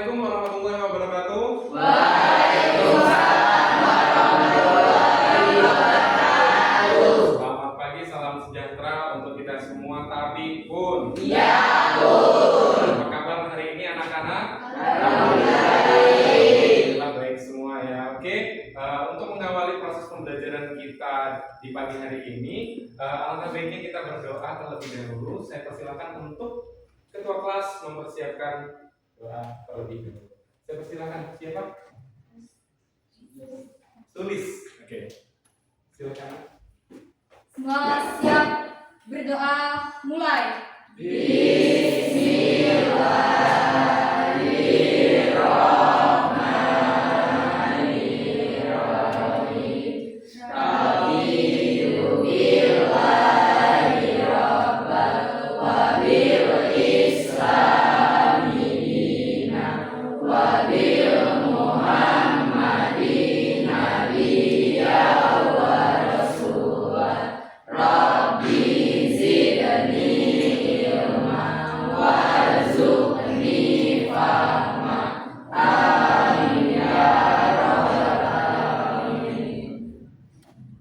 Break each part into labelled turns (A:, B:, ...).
A: Assalamualaikum warahmatullahi wabarakatuh.
B: Waalaikumsalam warahmatullahi wabarakatuh.
A: Selamat pagi, salam sejahtera untuk kita semua. Tapi pun.
B: Ya pun.
A: Apa kabar hari ini anak-anak?
B: Alhamdulillah
A: baik semua ya. Oke. Untuk mengawali proses pembelajaran kita di pagi hari ini, alangkah baiknya kita berdoa terlebih dahulu. Saya persilakan untuk ketua kelas mempersiapkan doa terlebih dahulu. Saya persilakan siapa? Tulis. Oke. Silakan.
C: Semua siap berdoa, mulai.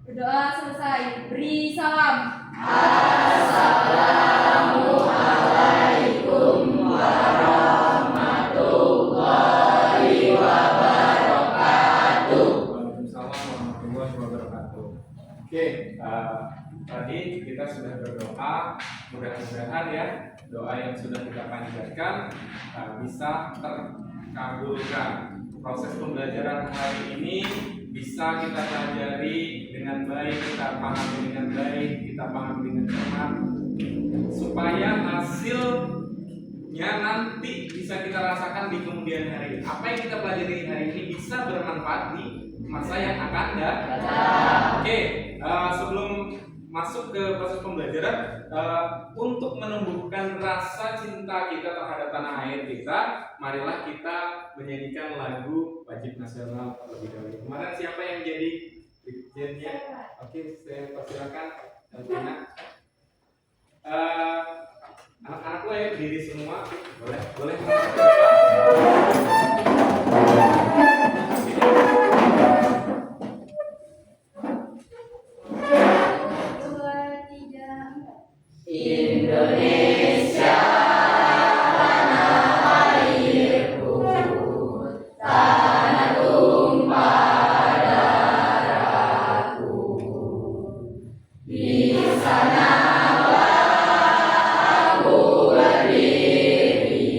C: Berdoa selesai, beri salam.
B: Assalamualaikum warahmatullahi wabarakatuh.
A: Waalaikumsalam warahmatullahi wabarakatuh. Oke, tadi kita sudah berdoa. Mudah-mudahan ya doa yang sudah kita panjatkan bisa terkabulkan. Proses pembelajaran hari ini bisa kita pelajari dengan baik, kita pahami dengan baik, kita pahami dengan cermat, supaya hasilnya nanti bisa kita rasakan di kemudian hari. Apa yang kita pelajari hari ini bisa bermanfaat di masa yang akan datang. Oke, sebelum masuk ke proses pembelajaran, untuk menumbuhkan rasa cinta kita terhadap tanah air kita, marilah kita menyanyikan lagu wajib nasional terlebih dahulu. Kemarin siapa yang jadi dirjennya? Oke, saya persilakan Tina. Anak-anak boleh berdiri semua, boleh.
B: Indonesia tanah airku, tanah tumpah darahku. Di sanalah aku berdiri,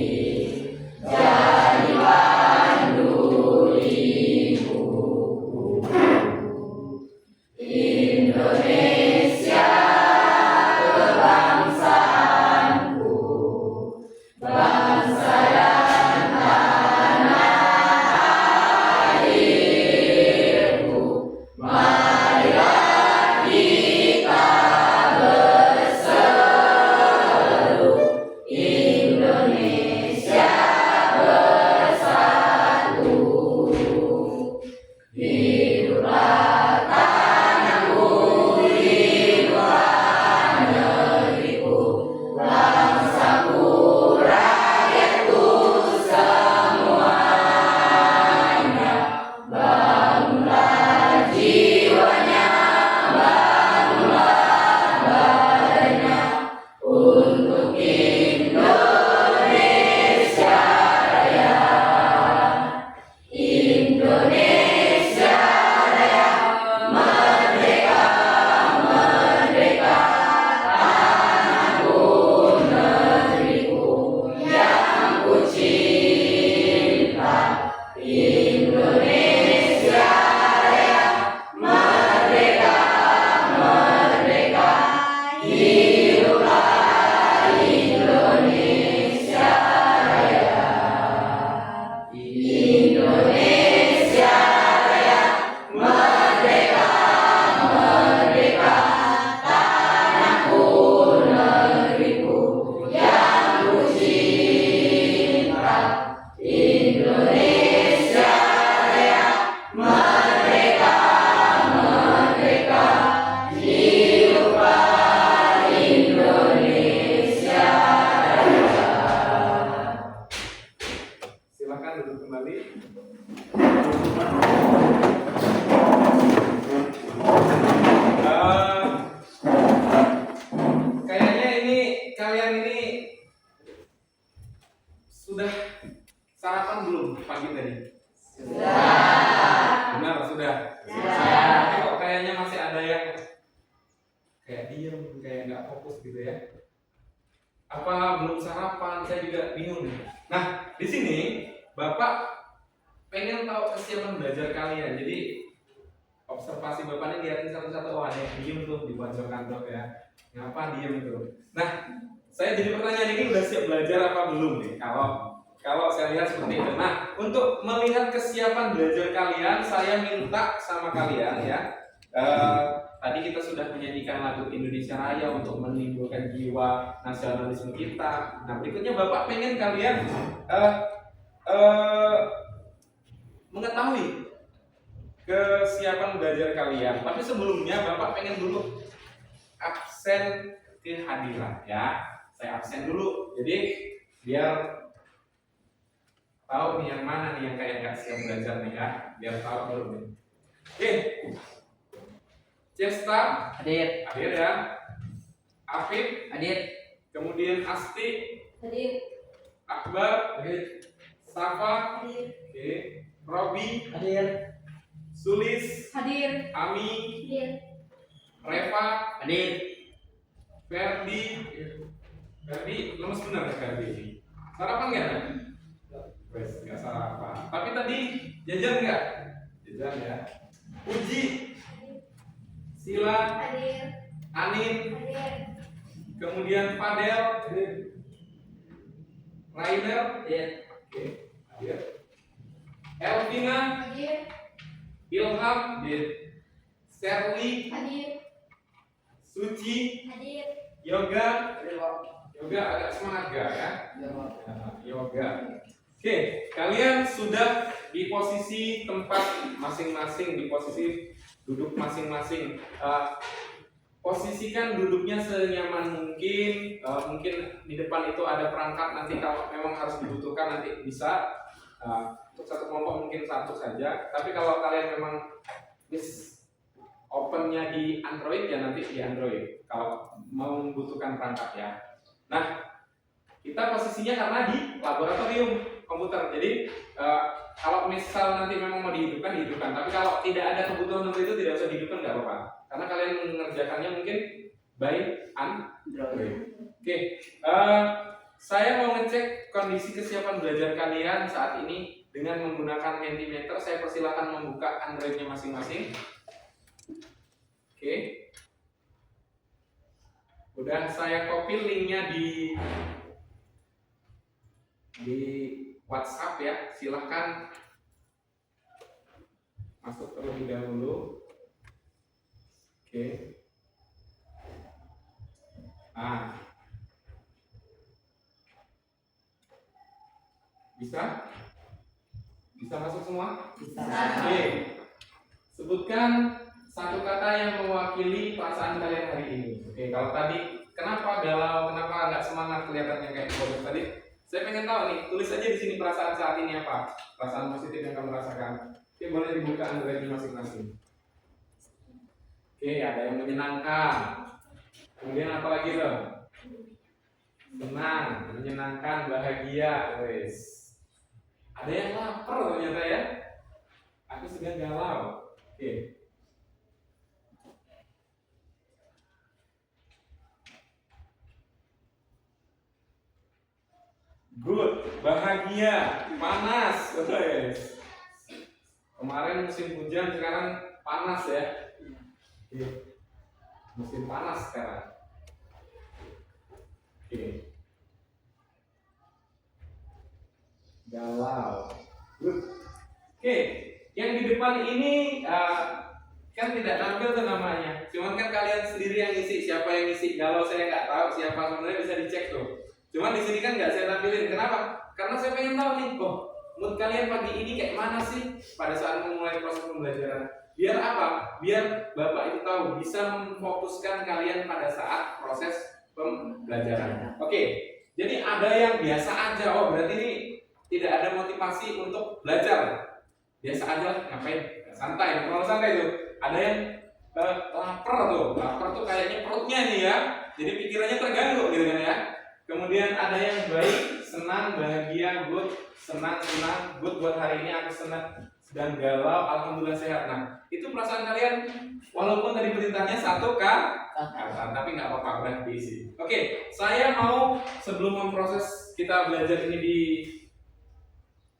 A: ada yang kayak diem, kayak nggak fokus gitu ya. Apa belum sarapan? Saya juga bingung nih. Nah, di sini Bapak pengen tahu kesiapan belajar kalian. Jadi observasi Bapak ini lihatin satu-satu. Oh, ada yang diem tuh di pojok kantor ya. Ngapa diem tuh? Nah, saya jadi pertanyaan ini udah siap belajar apa belum nih? Kalau saya lihat seperti itu. Nah, untuk melihat kesiapan belajar kalian, saya minta sama kalian ya. Tadi kita sudah menyanyikan lagu Indonesia Raya untuk menimbulkan jiwa nasionalisme kita. Nah, berikutnya Bapak pengen kalian mengetahui kesiapan belajar kalian. Tapi sebelumnya Bapak pengen dulu absen kehadiran ya. Saya absen dulu. Jadi biar tahu nih yang mana nih yang kayak nggak siap belajar nih ya. Biar tahu dulu nih. Oke. Cesta
B: Hadir.
A: hadir ya. Afif
B: Hadir.
A: kemudian Asti,
C: Hadir.
A: Akbar hadir. Safa
C: Hadir.
A: oke. Robi
B: Hadir.
A: Sulis,
C: Hadir.
A: Ami,
C: Hadir.
A: Reva,
B: Hadir.
A: Ferdi, lemes benar ya Ferdi. Sarapan nggak? Wes nggak sarapan. Tapi tadi jajan nggak? Jajan ya. Uji, Sila,
C: Hadir.
A: Anin,
C: Hadir.
A: kemudian Fadel, Rainer,
B: Hadir.
A: oke, hadir. Elvina,
C: Hadir.
A: Ilham, Serli,
C: Hadir.
A: Suci,
C: Hadir.
A: Yoga,
B: Hadir, Pak.
A: Yoga agak semangat gak ya?
B: Hadir, Pak.
A: Yoga. Oke, kalian sudah di posisi tempat masing-masing, di posisi duduk masing-masing. Posisikan duduknya senyaman mungkin. Mungkin di depan itu ada perangkat, nanti kalau memang harus dibutuhkan nanti bisa. Untuk satu kelompok mungkin satu saja. Tapi kalau kalian memang opennya di Android ya nanti di Android. Kalau mau membutuhkan perangkat ya. Nah, kita posisinya karena di laboratorium komputer. Jadi kalau misal nanti memang mau dihidupkan. Tapi kalau tidak ada kebutuhan untuk itu tidak usah dihidupkan, nggak apa-apa. Karena kalian mengerjakannya mungkin by Android. Oke, saya mau ngecek kondisi kesiapan belajar kalian saat ini dengan menggunakan Mentimeter. Saya persilakan membuka Android-nya masing-masing. Oke. Udah saya copy linknya di WhatsApp ya. Silahkan masuk terlebih dahulu. Oke. Bisa? Bisa masuk semua?
B: Bisa.
A: Oke. Sebutkan satu kata yang mewakili perasaan kalian hari ini. Oke, kalau tadi kenapa galau, kenapa nggak semangat kelihatannya kayak bodoh tadi? Saya pengen tahu nih, tulis aja di sini perasaan saat ini apa? Perasaan positif yang kamu rasakan. Oke, boleh dibuka Android masing-masing. Oke, ada yang menyenangkan. Kemudian apa lagi loh? Senang, menyenangkan, bahagia, wes. Ada yang lapar ternyata ya. Aku sedang galau. Oke. Good, bahagia, panas, wes. Kemarin musim hujan, sekarang panas ya. Oke. Musim panas sekarang. Oke. Galau. Good. Oke, yang di depan ini kan tidak tampil tuh namanya. Cuman kan kalian sendiri yang ngisi. Siapa yang ngisi? Galau saya nggak tahu siapa, sebenarnya bisa dicek tuh. Cuman di sini kan nggak saya tampilin. Kenapa? Karena saya pengen tahu nih, mood kalian pagi ini kayak mana sih pada saat memulai proses pembelajaran. Biar apa? Biar Bapak itu tahu, bisa memfokuskan kalian pada saat proses pembelajaran. Oke, jadi ada yang biasa aja. Oh, berarti ini tidak ada motivasi untuk belajar. Biasa aja, ngapain? Santai, terlalu santai tuh. Ada yang lapar tuh kayaknya perutnya nih ya. Jadi pikirannya terganggu gitu kan ya. Kemudian ada yang baik, senang, bahagia, good, senang, good buat hari ini aku senang, dan galau, alhamdulillah sehat. Nah, itu perasaan kalian, walaupun tadi perintahnya satu kata, tapi nggak apa-apa, udah diisi. Oke, saya mau sebelum memproses kita belajar ini di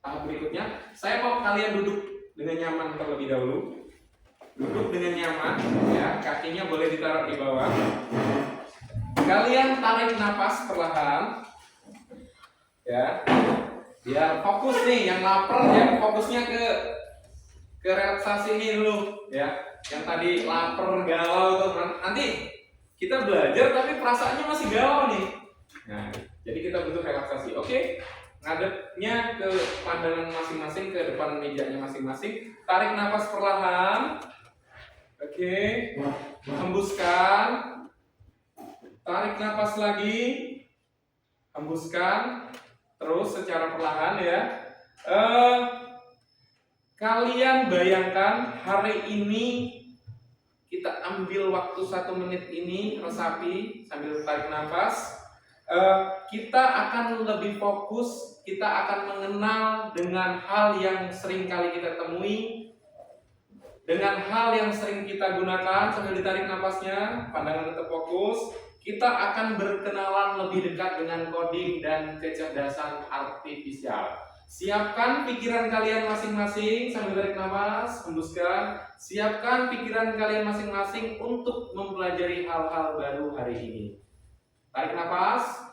A: tahap berikutnya, saya mau kalian duduk dengan nyaman terlebih dahulu. Duduk dengan nyaman, ya, kakinya boleh ditaruh di bawah. Kalian tarik napas perlahan, ya, biar fokus nih, yang lapar ya fokusnya ke relaksasi ini dulu, ya. Yang tadi lapar, galau tuh, nanti kita belajar tapi perasaannya masih galau nih. Nah, jadi kita butuh relaksasi. Oke, ngadepnya ke pandangan masing-masing, ke depan mejanya masing-masing. Tarik napas perlahan. Oke, hembuskan. Tarik napas lagi. Hembuskan. Terus secara perlahan ya. Kalian bayangkan hari ini kita ambil waktu 1 menit ini resapi sambil tarik nafas. Kita akan lebih fokus, kita akan mengenal dengan hal yang sering kali kita temui, dengan hal yang sering kita gunakan sambil ditarik nafasnya, pandangan tetap fokus. Kita akan berkenalan lebih dekat dengan coding dan kecerdasan artifisial. Siapkan pikiran kalian masing-masing sambil tarik nafas, hembuskan. Siapkan pikiran kalian masing-masing untuk mempelajari hal-hal baru hari ini. Tarik nafas,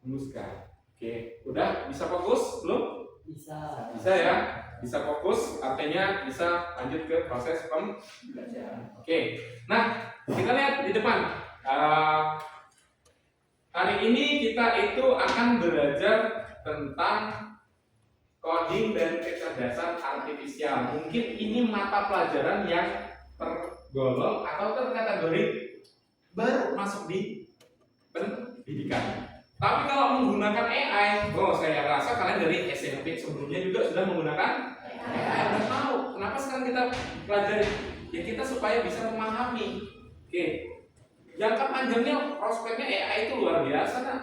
A: hembuskan. Oke, udah bisa fokus belum?
B: Bisa.
A: Bisa ya, bisa fokus, artinya bisa lanjut ke proses pembelajaran. Oke, nah kita lihat di depan. Hari ini kita itu akan belajar tentang coding dan kecerdasan artifisial. Mungkin ini mata pelajaran yang tergolong atau terkategori baru masuk di pendidikan. Tapi kalau menggunakan AI, saya rasa kalian dari SMP sebelumnya juga sudah menggunakan AI. Udah tahu. Kenapa sekarang kita pelajari? Ya kita supaya bisa memahami. Oke. Jangka panjangnya prospeknya AI itu luar biasa, nah.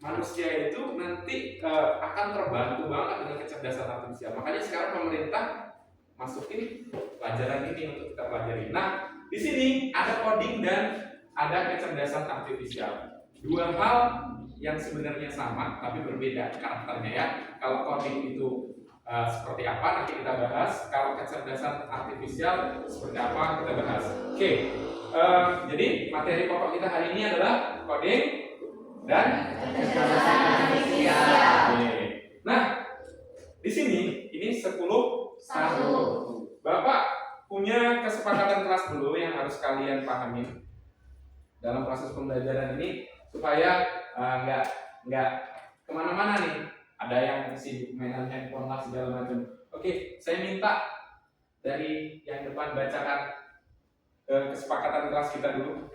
A: Manusia itu nanti akan terbantu banget dengan kecerdasan artifisial. Makanya sekarang pemerintah masukin pelajaran ini untuk kita pelajari. Nah, di sini ada coding dan ada kecerdasan artifisial. Dua hal yang sebenarnya sama tapi berbeda karakternya ya. Kalau coding itu seperti apa nanti kita bahas. Kalau kecerdasan artifisial seperti apa kita bahas. Oke, jadi materi pokok kita hari ini adalah coding dan
B: Kecerdasan artifisial.
A: Oke. Nah, di sini ini 10 1. Bapak punya kesepakatan kelas dulu yang harus kalian pahami dalam proses pembelajaran ini supaya nggak kemana-mana nih. Ada yang sibuk mainan handphone lah segala macam. Oke, saya minta dari yang depan bacakan kesepakatan kelas kita dulu.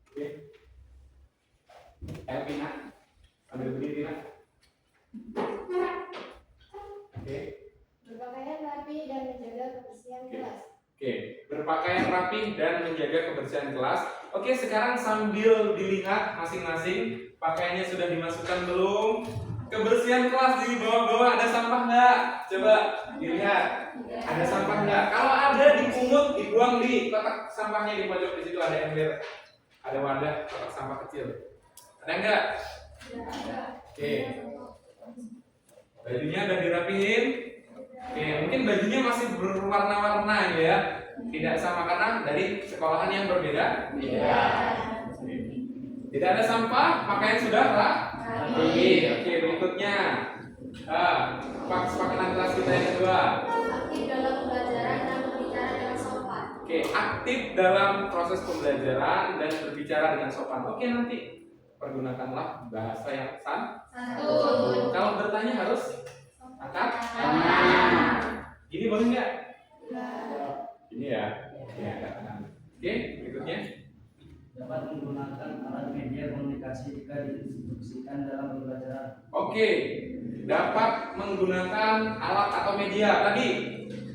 A: Oke. Elvina, ambil berdiri Tina. Oke.
D: Berpakaian rapi dan menjaga kebersihan kelas.
A: Oke, berpakaian rapi dan menjaga kebersihan kelas. Oke, sekarang sambil dilihat masing-masing pakaiannya sudah dimasukkan belum? Kebersihan kelas di bawah-bawah ada sampah nggak? Coba dilihat. Ada sampah nggak? Kalau ada dipungut, dibuang di kotak sampahnya di pojok di situ ada ember, ada wadah kotak sampah kecil. Ada nggak? Oke. Bajunya udah dirapihin. Oke, mungkin bajunya masih berwarna-warna ya. Tidak sama karena dari sekolahan yang berbeda.
B: Iya.
A: Tidak ada sampah, pakaian sudah rapi. Oke, berikutnya. Kesepakatan kelas kita yang kedua.
D: Aktif dalam pembelajaran dan berbicara dengan sopan.
A: Oke, aktif dalam proses pembelajaran dan berbicara dengan sopan. Oke, nanti pergunakanlah bahasa yang
C: Santun.
A: Kalau bertanya harus angkat. Gini boleh nggak? Ini ya. Ya, angkat tangan. Oke, berikutnya.
E: Dapat menggunakan alat media komunikasi jika diinstruksikan dalam pembelajaran.
A: Oke, dapat menggunakan alat atau media. Tadi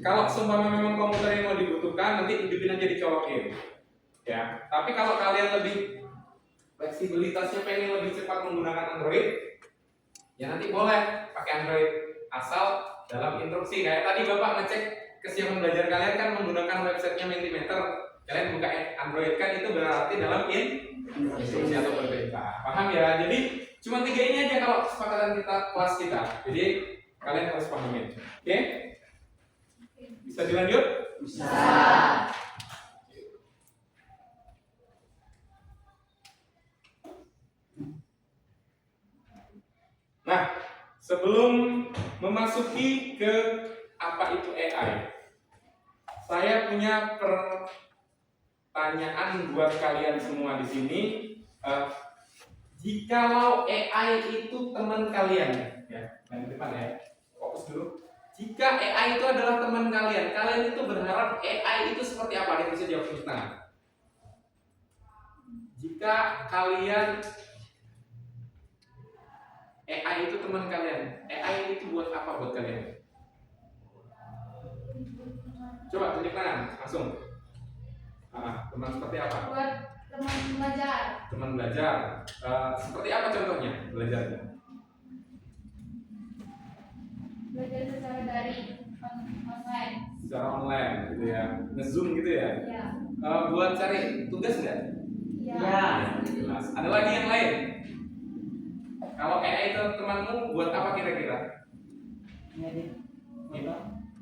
A: kalau seumpama memang komputer yang mau dibutuhkan, nanti hidupin aja dicolokin. Ya, tapi kalau kalian lebih fleksibilitasnya pengen lebih cepat menggunakan Android, ya nanti boleh pakai Android asal dalam instruksi. Kayak tadi Bapak ngecek kesiapan belajar kalian kan menggunakan websitenya Mentimeter. Kalian buka Android kan itu berarti dalam instruksi atau perintah. Paham ya? Jadi cuma 3 ini aja kalau kesepakatan kita kelas kita. Jadi kalian harus pahamin. Oke? Bisa dilanjut?
B: Bisa.
A: Nah, sebelum memasuki ke apa itu AI, saya punya pertanyaan buat kalian semua di sini. Jikalau AI itu teman kalian, ya, yang depan ya, fokus dulu. Jika AI itu adalah teman kalian, kalian itu berharap AI itu seperti apa? Ada yang bisa jawab di tangan. Jika kalian AI itu teman kalian, AI itu buat apa buat kalian? Coba tunjuk tangan, langsung. Teman seperti apa?
D: Buat teman belajar.
A: Teman belajar. Seperti apa contohnya belajarnya?
D: Belajar secara daring, online.
A: Secara online gitu ya, nge-zoom gitu ya.
D: Iya.
A: Buat cari tugas nggak?
D: Iya.
B: Ya.
A: Jelas. Ada lagi yang lain? Kalau AI itu temanmu buat apa kira-kira?
E: Ngedit foto,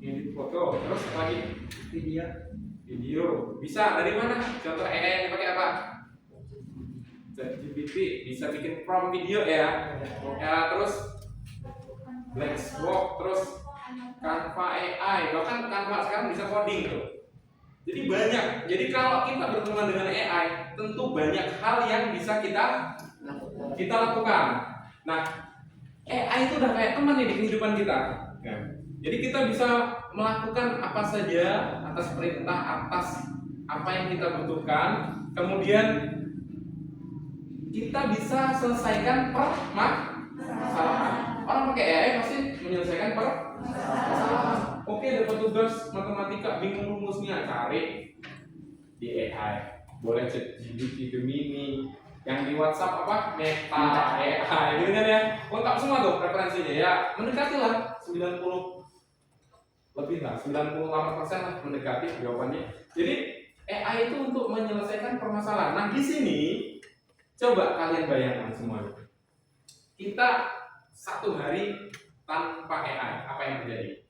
A: Ngedit foto, terus apa lagi?
E: video,
A: Video. Bisa dari mana? Contoh AI yang dipakai apa? ChatGPT. Bisa bikin prompt video ya. Terus Blacksbox, terus Canva AI. Bahkan Canva sekarang bisa coding tuh. Jadi banyak. Jadi kalau kita berteman dengan AI, tentu banyak hal yang bisa kita lakukan. Nah, AI itu udah kayak teman nih di kehidupan kita. Ya. Jadi kita bisa melakukan apa saja atas perintah, atas apa yang kita butuhkan. Kemudian kita bisa selesaikan permasalahan. Orang pakai AI pasti menyelesaikan permasalahan. Oke, dapat tugas matematika, bingung rumusnya, cari di AI. Boleh cek GPT, Gemini, yang di WhatsApp apa? Meta AI, gitu kan ya? Lengkap semua tuh preferensinya ya. Mendekati lah 90 lebih lah, 98% lah mendekati jawabannya. Jadi AI itu untuk menyelesaikan permasalahan. Nah di sini coba kalian bayangkan semuanya. Kita 1 hari tanpa AI, apa yang terjadi?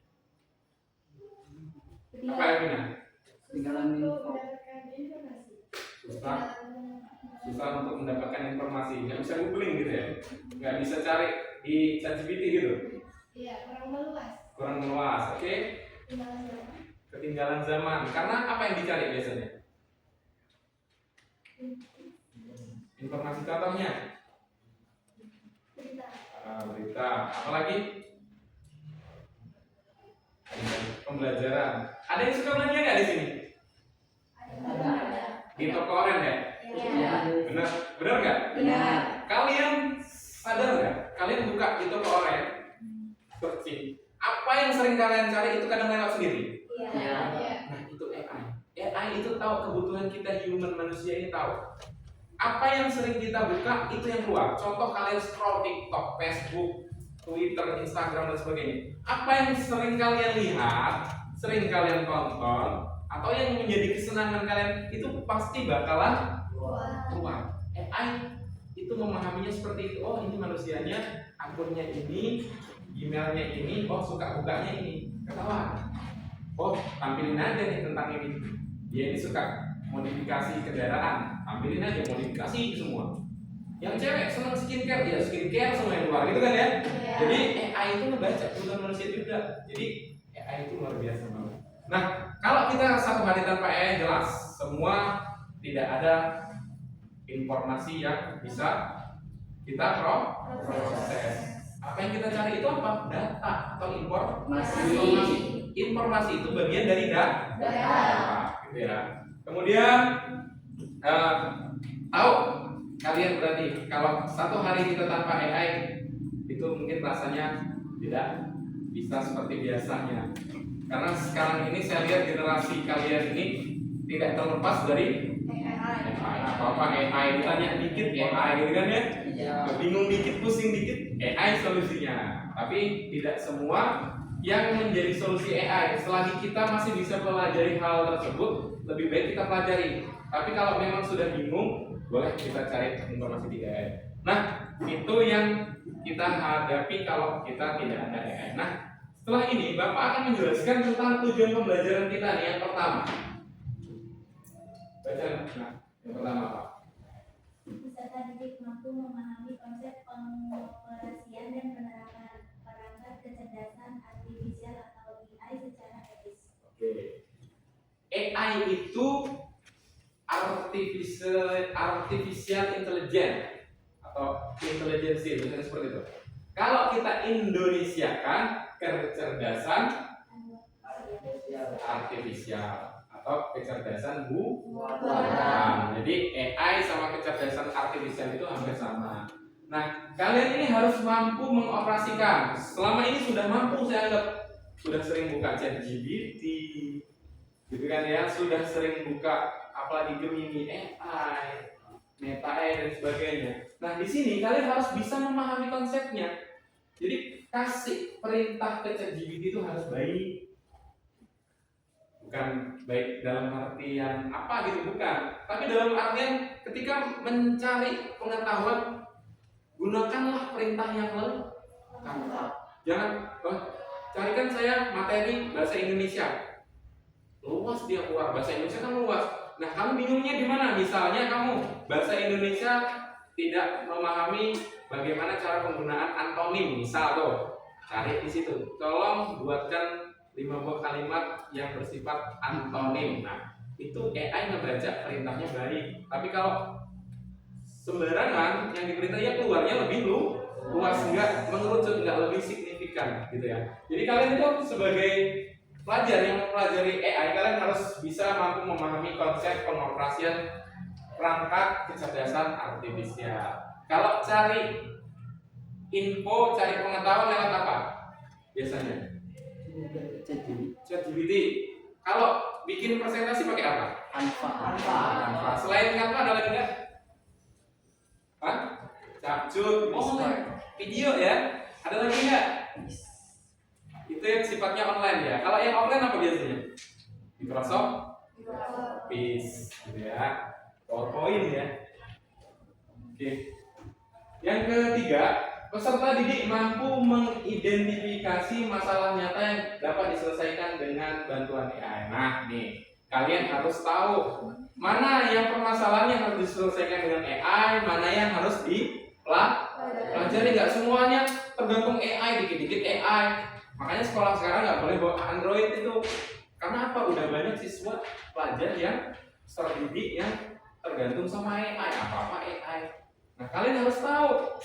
A: Apa yang benar?
E: ketinggalan info,
A: Susah untuk mendapatkan informasi, nggak bisa googling gitu ya, nggak bisa cari di ChatGPT gitu,
D: Iya, kurang meluas.
A: kurang meluas. Oke,
D: Tinggalan zaman.
A: ketinggalan zaman. Karena apa yang dicari biasanya? Informasi, contohnya
D: Berita.
A: berita, apalagi pembelajaran. Ada yang suka belanja nggak di sini?
D: Ada.
A: Di toko oren ya?
D: Iya.
A: Benar, benar nggak?
D: Iya.
A: Kalian sadar nggak? Kalian buka di toko oren, searching. Apa yang sering kalian cari itu kadang lewat sendiri.
D: Iya.
A: Nah itu AI. AI itu tahu kebutuhan kita, human manusia ini tahu. Apa yang sering kita buka itu yang keluar. Contoh kalian scroll TikTok, Facebook, Twitter, Instagram dan sebagainya. Apa yang sering kalian lihat, sering kalian tonton, atau yang menjadi kesenangan kalian itu pasti bakalan keluar. AI itu memahaminya seperti itu. Oh ini manusianya, akunnya ini, emailnya ini, oh suka bukanya ini, ketahuan. Oh tampilin aja nih tentang ini. Dia ini suka modifikasi kendaraan, tampilin aja modifikasi semua. Yang cewek senang skincare, ya skincare semua yang keluar gitu kan ya. Jadi AI itu ngebaca kebutuhan manusia juga. Jadi AI itu luar biasa banget. Nah kalau kita 1 hari tanpa AI jelas semua tidak ada informasi yang bisa kita proses. Apa yang kita cari itu apa? Data atau informasi. Informasi itu bagian dari data, gitu ya. Kemudian tahu kalian berarti kalau 1 hari kita tanpa AI itu mungkin rasanya tidak bisa seperti biasanya. Karena sekarang ini saya lihat generasi kalian ini tidak terlepas dari AI. Apa AI ditanya dikit AI gitu kan ya?
B: Iya.
A: Bingung dikit, pusing dikit, AI solusinya. Tapi tidak semua yang menjadi solusi AI. Selagi kita masih bisa pelajari hal tersebut, lebih baik kita pelajari. Tapi kalau memang sudah bingung, boleh kita cari informasi di AI. Nah, itu yang kita hadapi kalau kita tidak ada AI. Nah, setelah ini Bapak akan menjelaskan tentang tujuan pembelajaran kita nih yang pertama. Baca. Nah, yang pertama apa?
D: Peserta didik mampu memahami konsep pengoperasian dan penerapan perangkat kecerdasan artifisial atau AI secara etis.
A: Oke. AI itu artificial intelligence atau intelligence itu seperti itu. Kalau kita Indonesiakan kecerdasan artifisial atau kecerdasan buatan. Jadi AI sama kecerdasan artifisial itu hampir sama. Nah, kalian ini harus mampu mengoperasikan. Selama ini sudah mampu, saya anggap sudah sering buka ChatGPT, gitu kan ya, sudah sering buka apalagi Gemini AI, Meta AI dan sebagainya. Nah, di sini kalian harus bisa memahami konsepnya. Jadi kasih perintah ke ChatGPT itu harus baik. Bukan baik dalam artian apa gitu, bukan. Tapi dalam artian ketika mencari pengetahuan, gunakanlah perintah yang lengkap. Jangan, carikan saya materi bahasa Indonesia. Luas dia keluar, bahasa Indonesia kan luas. Nah, kamu bingungnya di mana? Misalnya kamu bahasa Indonesia tidak memahami bagaimana cara penggunaan antonim, misal tuh. Cari di situ. Tolong buatkan 5 buah kalimat yang bersifat antonim. Nah, itu AI membaca perintahnya baik. Tapi kalau sembarangan yang diperintah ya keluarnya lebih luas, enggak mengerucut, enggak lebih signifikan gitu ya. Jadi kalian itu sebagai pelajar yang mempelajari AI, kalian harus bisa mampu memahami konsep pengoperasian perangkat kecerdasan artifisial. Kalau cari info, cari pengetahuan lewat apa? Biasanya ChatGPT. Kalau bikin presentasi pakai apa? Canva. Selain Canva ada lagi nggak? Hah? Capcut. Oh, video ya? Ada lagi nggak? Itu yang sifatnya online ya. Kalau yang offline apa biasanya? Microsoft Office, gitu ya. PowerPoint ya. Oke. Yang ketiga, peserta didik mampu mengidentifikasi masalah nyata yang dapat diselesaikan dengan bantuan AI. Nah, nih, kalian harus tahu mana yang permasalahan yang harus diselesaikan dengan AI, mana yang harus dipelajari. Nggak semuanya tergantung AI, dikit-dikit AI. Makanya sekolah sekarang nggak boleh bawa Android itu. Karena apa? Udah banyak siswa pelajar yang terdidik yang tergantung sama AI, apa-apa AI. Nah, kalian harus tahu.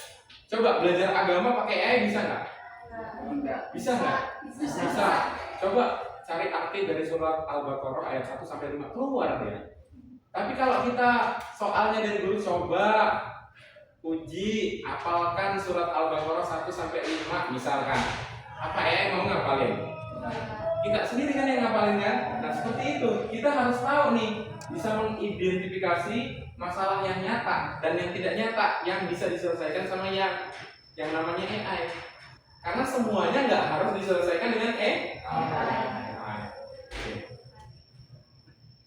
A: Coba belajar agama pakai AI bisa nggak? Bisa nggak? Bisa. Coba cari arti dari surat Al-Baqarah ayat 1 sampai 5 keluar dia. Tapi kalau kita soalnya dari dulu coba uji hafalkan surat Al-Baqarah 1 sampai 5 misalkan. Apa AI mau ngapalin? Kita sendiri kan yang ngapalin kan? Nah, seperti itu. Kita harus tahu nih, bisa mengidentifikasi masalah yang nyata dan yang tidak nyata yang bisa diselesaikan sama yang namanya AI. Karena semuanya nggak harus diselesaikan dengan AI.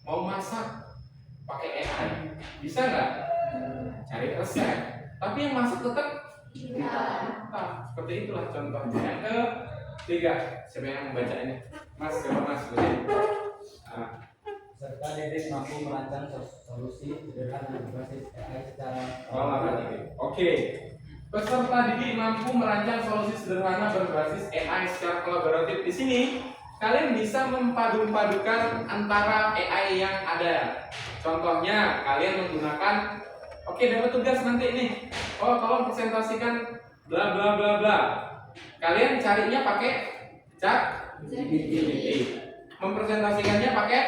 A: Mau masak pakai AI bisa nggak? Cari resep. Tapi yang masuk tetap kita. Seperti itulah contohnya. Yang ketiga, siapa yang membaca ini? Mas, coba Mas baca.
B: Serta didik mampu merancang solusi sederhana berbasis AI secara
A: Oke. Peserta didik mampu merancang solusi sederhana berbasis AI secara kolaboratif. Di sini kalian bisa mempadu-padukan antara AI yang ada. Contohnya kalian menggunakan, oke, dapat tugas nanti nih. Oh, tolong presentasikan bla bla bla bla. Kalian carinya pakai ChatGPT. Mempresentasikannya pakai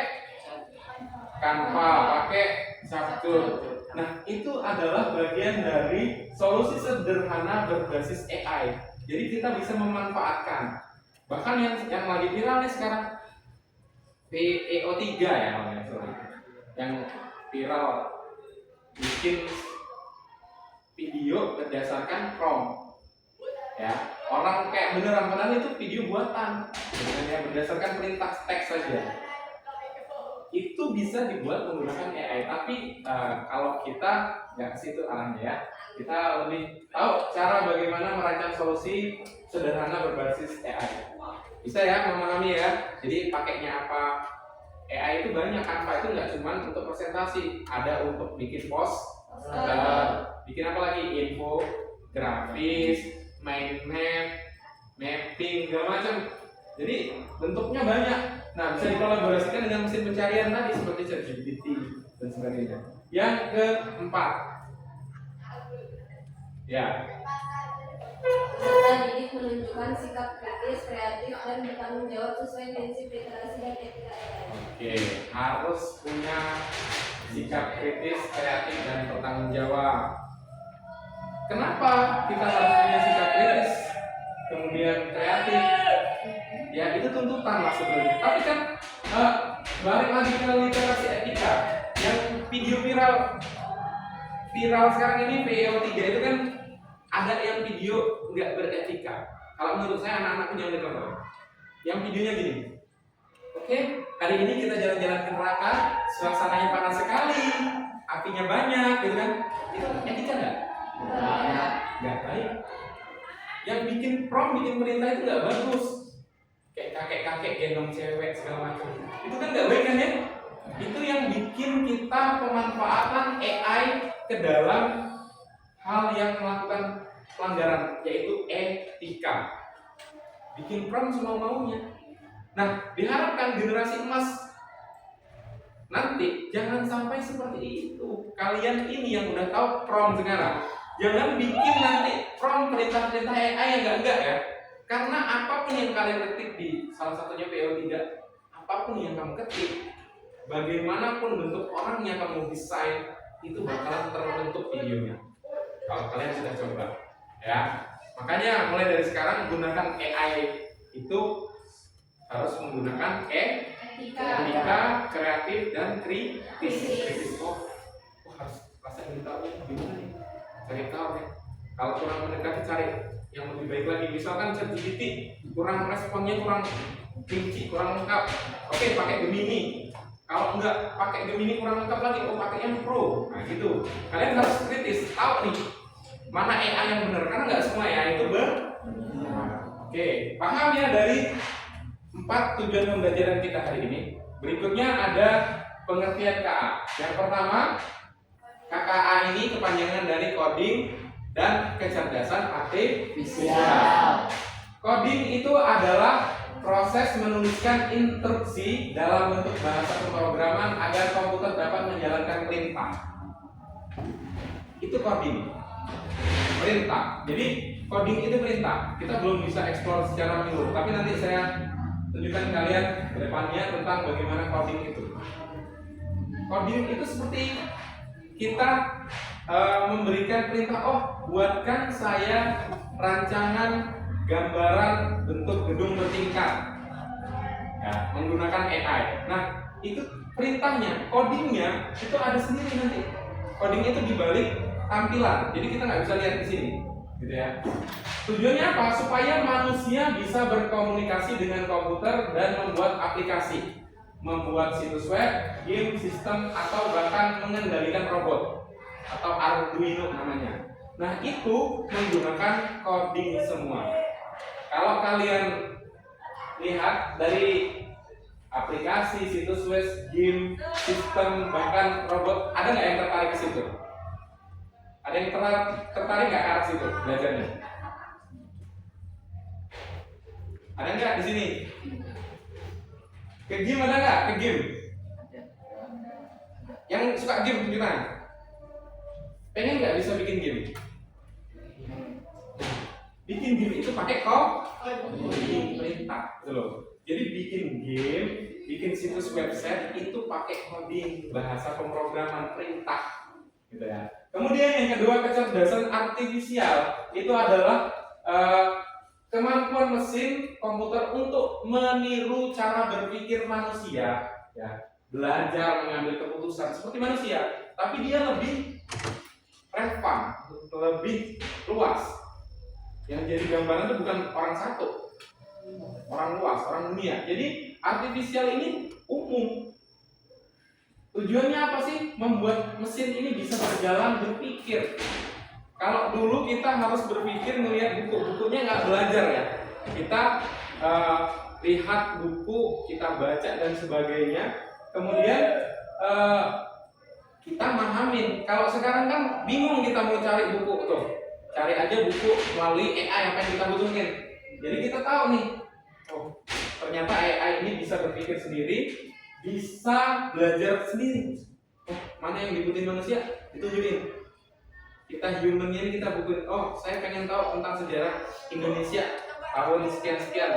A: Canva, pakai Capcut. Nah, itu adalah bagian dari solusi sederhana berbasis AI. Jadi kita bisa memanfaatkan. Bahkan yang lagi viral nih sekarang VEO3 ya namanya, yang viral bikin video berdasarkan prompt. Ya, orang kayak beneran, padahal itu video buatan ya, berdasarkan perintah teks saja. Itu bisa dibuat menggunakan AI, tapi kalau kita nggak ke situ arahnya ya, kita lebih tahu cara bagaimana merancang solusi sederhana berbasis AI. Bisa ya memahami ya, jadi pakainya apa. AI itu banyak, Canva itu nggak cuma untuk presentasi, ada untuk bikin post, bikin apa lagi, info, grafis, mind map, mapping, segala macam. Jadi bentuknya banyak. Nah, bisa dikolaborasikan dengan mesin pencarian tadi seperti ChatGPT dan sebagainya. Yang keempat, ya,
C: Peserta didik menunjukkan sikap kritis, kreatif, dan bertanggung jawab sesuai prinsip literasi dan etika AI.
A: oke, harus punya sikap kritis, kreatif, dan bertanggung jawab. Kenapa kita harus punya sikap kritis, kemudian kreatif? Ya itu tuntutan lah sebenarnya. Tapi kan balik lagi ke literasi etika. Yang video viral sekarang ini PO3 itu kan ada yang video nggak beretika. Kalau menurut saya anak-anak jangan ditonton. Yang videonya gini. Oke, hari ini kita jalan-jalan ke neraka, suasananya panas sekali, apinya banyak, gitu kan? Itu etika nggak? Nggak baik. Yang bikin perintah itu nggak bagus. Kayak kakek-kakek gendong cewek segala macam. Itu kan nggak baik kan ya? Itu yang bikin kita pemanfaatan AI ke dalam hal yang melakukan pelanggaran, yaitu etika. Bikin prompt semau-maunya. Nah, diharapkan generasi emas nanti jangan sampai seperti itu. Kalian ini yang udah tahu prompt sekarang, jangan bikin nanti prompt perintah-perintah AI yang enggak ya. Karena apapun yang kalian ketik di salah satunya PO3, apapun yang kamu ketik, bagaimanapun bentuk orang yang kamu desain, itu bakalan terbentuk videonya. Kalau kalian sudah coba, ya. Makanya mulai dari sekarang gunakan AI itu harus menggunakan etika, kreatif, dan kritis. Oh harus rasa ingin tahu gimana nih? Cari tahu ya. Kalau kurang mendekati, cari yang lebih baik lagi. Misalkan ChatGPT kurang responnya, kurang rinci, kurang lengkap. Oke, pakai Gemini. Kalau enggak pakai Gemini kurang lengkap lagi, pakai yang Pro. Nah gitu. Kalian harus kritis, tahu nih mana AI yang benar, karena nggak semua AI itu benar. Oke, paham ya dari 4 tujuan pembelajaran kita hari ini. Berikutnya ada pengertian KA. Yang pertama, KKA ini kepanjangan dari coding dan kecerdasan artifisial. Coding itu adalah proses menuliskan instruksi dalam bentuk bahasa pemrograman agar komputer dapat menjalankan perintah. Itu coding. Perintah. Jadi coding itu perintah. Kita belum bisa eksplor secara menyeluruh, tapi nanti saya tunjukkan kalian ke depannya tentang bagaimana coding itu. Coding itu seperti kita memberikan perintah, buatkan saya rancangan gambaran bentuk gedung bertingkat, ya, menggunakan AI. Nah, itu perintahnya, codingnya itu ada sendiri nanti. Coding itu dibalik tampilan, jadi kita nggak bisa lihat di sini, gitu ya. Tujuannya apa? Supaya manusia bisa berkomunikasi dengan komputer dan membuat aplikasi, membuat situs web, game, sistem, atau bahkan mengendalikan robot atau Arduino namanya. Nah, itu menggunakan coding semua. Kalau kalian lihat dari aplikasi, situs web, game, sistem, bahkan robot, ada nggak yang tertarik ke situ? Ada yang tertarik nggak ke arah situ belajarnya? Ada nggak di sini? Ke game ada nggak? Ke game? Yang suka game tunjuk tangan. Pengen nggak bisa bikin game? Bikin game itu pakai coding perintah, gitu loh. Jadi bikin game, bikin situs website itu pakai coding, bahasa pemrograman perintah, gitu ya. Kemudian yang kedua, kecerdasan artifisial itu adalah kemampuan mesin komputer untuk meniru cara berpikir manusia, ya, belajar mengambil keputusan seperti manusia, tapi dia lebih relevan, lebih luas. Yang jadi gambaran itu bukan orang satu, orang luas, orang dunia. Jadi artificial ini umum. Tujuannya apa sih? Membuat mesin ini bisa berjalan berpikir. Kalau dulu kita harus berpikir melihat buku-bukunya nggak belajar ya. Kita lihat buku, kita baca dan sebagainya. Kemudian kita mahamin. Kalau sekarang kan bingung kita mau cari buku tuh. Cari aja buku melalui AI apa yang kita butuhin. Jadi kita tahu nih, oh ternyata AI ini bisa berpikir sendiri, bisa belajar sendiri. Oh, mana yang dibutuhin manusia? Ditunjukin. Kita human-nya ini kita bukuin. Oh, saya pengen tahu tentang sejarah Indonesia tahun sekian-sekian.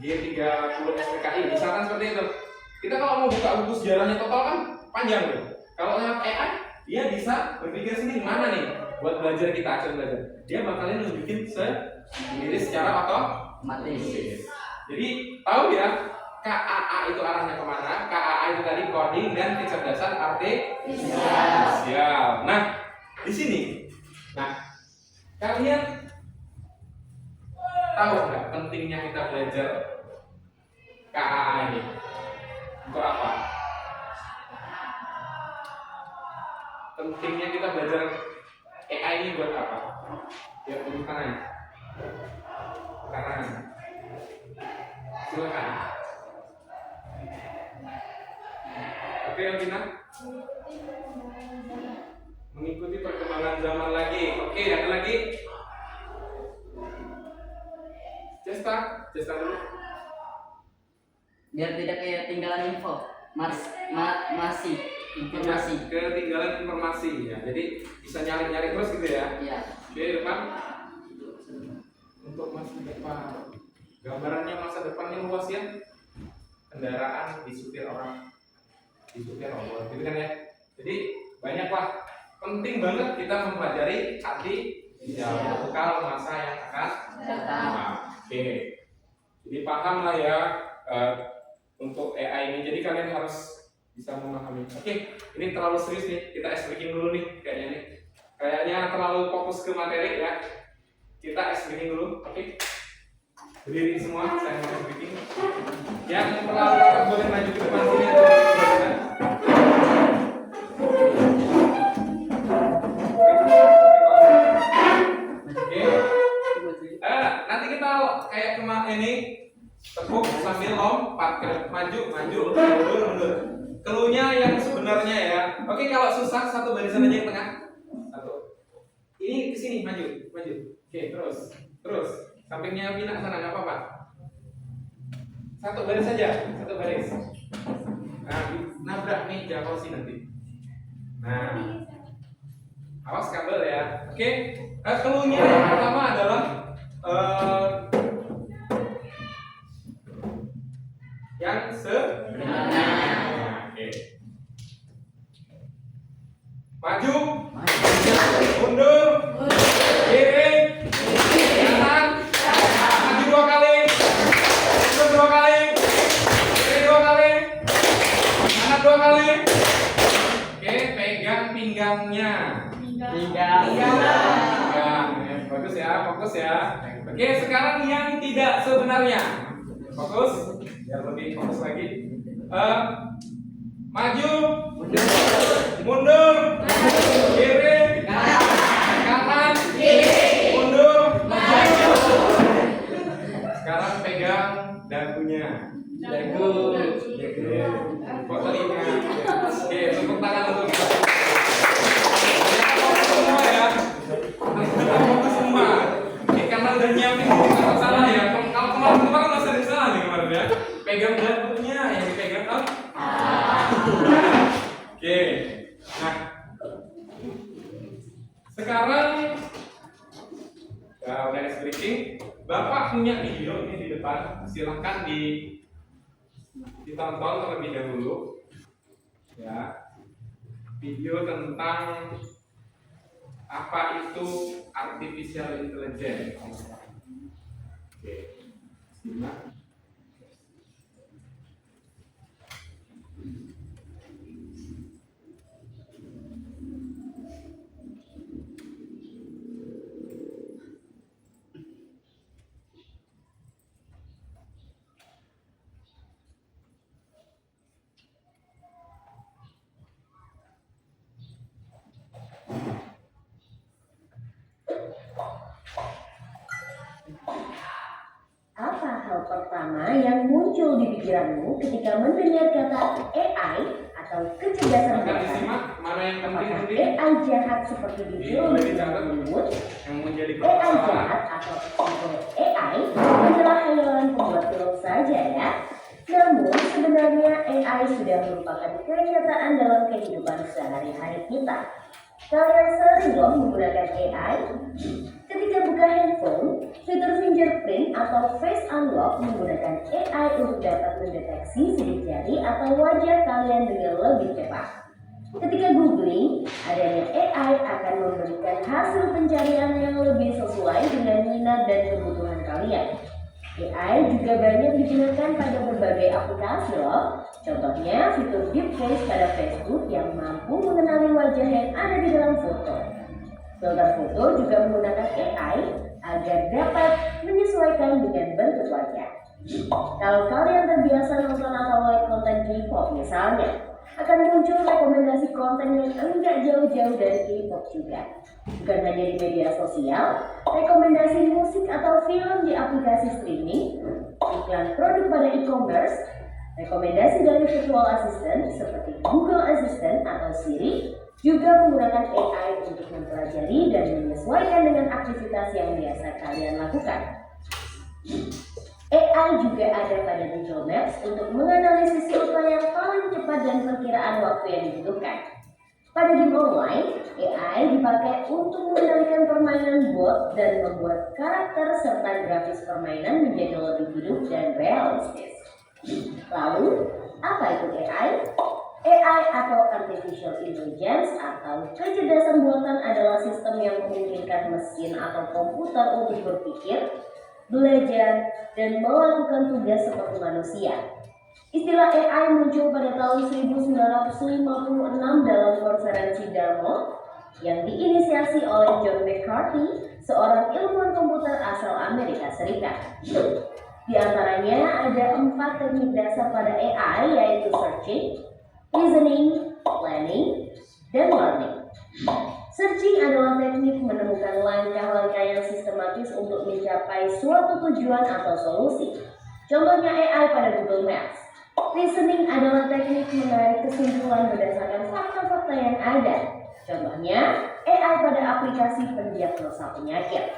A: G30 SPKI, misalkan seperti itu. Kita kalau mau buka buku sejarahnya total kan panjang tuh. Kalau lewat AI, dia bisa berpikir sendiri mana nih buat belajar kita akan belajar. Dia bakalin nunjukin sendiri secara otomatis. Jadi tahu ya, KAA itu arahnya kemana? KAA itu tadi coding dan kecerdasan artifisial. Nah, di sini, kalian tahu nggak pentingnya kita belajar KAA ini? Untuk apa? Pentingnya kita belajar AI ini buat apa? Ya, tepuk tangan. Kanan. Silakan. Oke, Alvina. Mengikuti perkembangan zaman lagi. Oke, ada lagi? Cesta dulu.
F: Biar tidak ketinggalan info, masih informasi.
A: Ketinggalan informasi ya. Jadi bisa nyari-nyari terus gitu ya.
F: Iya.
A: Oke, depan. Untuk masa depan. Gambarannya masa depannya luas ya. Kendaraan disutir orang, disutir robot, gitu kan ya. Jadi banyaklah. Penting banget kita mempelajari artificial bekal masa yang akan datang. Oke. Jadi paham lah ya untuk AI ini. Jadi kalian harus bisa memahami. Oke, ini terlalu serius nih. Kita ice breaking dulu nih kayaknya nih. Kayaknya terlalu fokus ke materi ya. Kita ice breaking dulu. Oke. Berdiri semua, saya mau ice breaking. Yang terlalu boleh maju ke depan sini untuk belajar. Nanti kita kayak kemarin ini tepuk sambil lompat maju mundur. Keluhnya yang sebenarnya ya. Oke, kalau susah satu barisan aja yang tengah. Satu. Ini ke sini maju. Oke, terus. Sampingnya Vina sana nggak apa-apa. Satu baris saja, satu baris. Nah, nabrak meja kursi nanti. Nah, awas kabel ya. Oke, keluhnya yang pertama adalah yang sebenarnya. Oke. Maju, mundur, kiri, kanan, maju 2 kali, mundur 2 kali, kiri 2 kali, kanan 2 kali. Oke, pegang pinggangnya. Pinggang. Bagus ya, fokus ya. Oke, sekarang yang tidak sebenarnya. Fokus, biar lebih fokus lagi. Maju, mundur, kiri, kanan, mundur, maju. Sekarang pegang dagunya. Dagu. Kok telinga. Oke, tepuk tangan untuk kita. Semua ya. Fokus semua. Ini karena udah nyiapin tidak salah ya. Kalau kemarin masih ada salah nih kemarin ya. Pegang dagunya yang dipegang kan. Oke. Nah. Sekarang udah speaking. Bapak punya video ini di depan. Silahkan ditonton terlebih dahulu. Ya. Video tentang apa itu artificial intelligence. Oke. Simak.
G: hal pertama yang muncul di pikiranmu ketika mendengar kata AI atau kecerdasan
A: Akan
G: buatan?
A: disimak mana yang penting
G: Apakah
A: nanti
G: AI jahat seperti di film Hollywood?
A: yang menjadi
G: AI
A: permasalahan.
G: jahat atau AI adalah khayalan pembuat film saja ya. Namun sebenarnya AI sudah merupakan kenyataan dalam kehidupan sehari-hari kita. Kalian sering loh menggunakan AI. Ketika buka handphone, fitur fingerprint atau face unlock menggunakan AI untuk dapat mendeteksi sidik jari atau wajah kalian dengan lebih cepat. Ketika googling, adanya AI akan memberikan hasil pencarian yang lebih sesuai dengan minat dan kebutuhan kalian. AI juga banyak digunakan pada berbagai aplikasi loh. Contohnya fitur deepfake pada Facebook yang mampu mengenali wajah yang ada di dalam foto. Filter foto juga menggunakan AI agar dapat menyesuaikan dengan bentuk wajah. Kalau kalian terbiasa nonton atau like konten K-pop misalnya, akan muncul rekomendasi konten yang enggak jauh-jauh dari K-pop juga. Bukan hanya di media sosial, rekomendasi musik atau film di aplikasi streaming, iklan produk pada e-commerce, rekomendasi dari virtual assistant seperti Google Assistant atau Siri juga menggunakan AI untuk mempelajari dan menyesuaikan dengan aktivitas yang biasa kalian lakukan. AI juga ada pada Google Maps untuk menganalisis rute yang paling cepat dan perkiraan waktu yang dibutuhkan. Pada game online, AI dipakai untuk mengendalikan permainan bot dan membuat karakter serta grafis permainan menjadi lebih hidup dan realistis. Lalu, apa itu AI? AI atau Artificial Intelligence atau kecerdasan buatan adalah sistem yang memungkinkan mesin atau komputer untuk berpikir, belajar, dan melakukan tugas seperti manusia. Istilah AI muncul pada tahun 1956 dalam konferensi Dartmouth yang diinisiasi oleh John McCarthy, seorang ilmuwan komputer asal Amerika Serikat. Di antaranya ada 4 teknik dasar pada AI yaitu searching, reasoning, planning, dan learning. Searching adalah teknik menemukan langkah-langkah yang sistematis untuk mencapai suatu tujuan atau solusi. Contohnya AI pada Google Maps. Reasoning adalah teknik menarik kesimpulan berdasarkan fakta-fakta yang ada. Contohnya AI pada aplikasi pendiagnosa penyakit.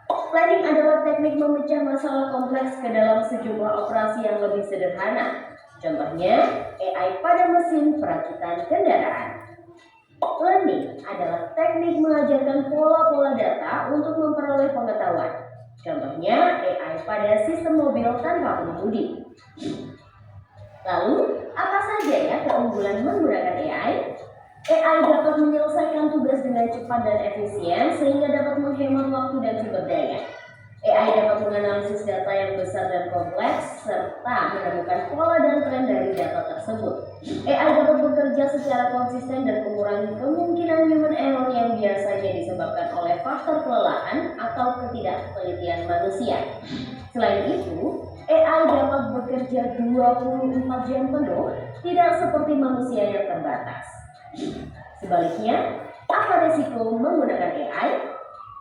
G: Planning adalah teknik memecah masalah kompleks ke dalam sejumlah operasi yang lebih sederhana. Contohnya AI pada mesin perakitan kendaraan. Learning adalah teknik mengajarkan pola-pola data untuk memperoleh pengetahuan. Contohnya AI pada sistem mobil tanpa pengemudi. Lalu, apa saja ya keunggulan menggunakan AI? AI dapat menyelesaikan tugas dengan cepat dan efisien sehingga dapat menghemat waktu dan sumber daya. AI dapat menganalisis data yang besar dan kompleks serta menemukan pola dan tren dari data tersebut. AI dapat bekerja secara konsisten dan mengurangi kemungkinan human error yang biasanya disebabkan oleh faktor kelelahan atau ketidaktelitian manusia. Selain itu, AI dapat bekerja 24 jam penuh, tidak seperti manusia yang terbatas. Sebaliknya, apa risiko menggunakan AI?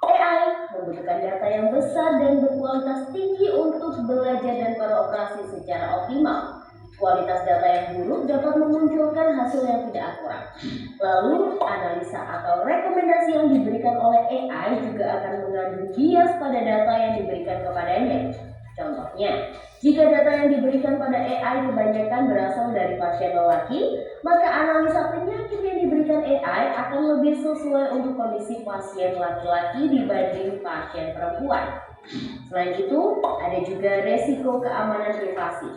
G: AI membutuhkan data yang besar dan berkualitas tinggi untuk belajar dan beroperasi secara optimal. Kualitas data yang buruk dapat memunculkan hasil yang tidak akurat. Lalu, analisa atau rekomendasi yang diberikan oleh AI juga akan mengandung bias pada data yang diberikan kepadanya. Contohnya, jika data yang diberikan pada AI kebanyakan berasal dari pasien lelaki, maka analisa penyakit yang diberikan AI akan lebih sesuai untuk kondisi pasien laki-laki dibanding pasien perempuan. Selain itu, ada juga resiko keamanan privasi.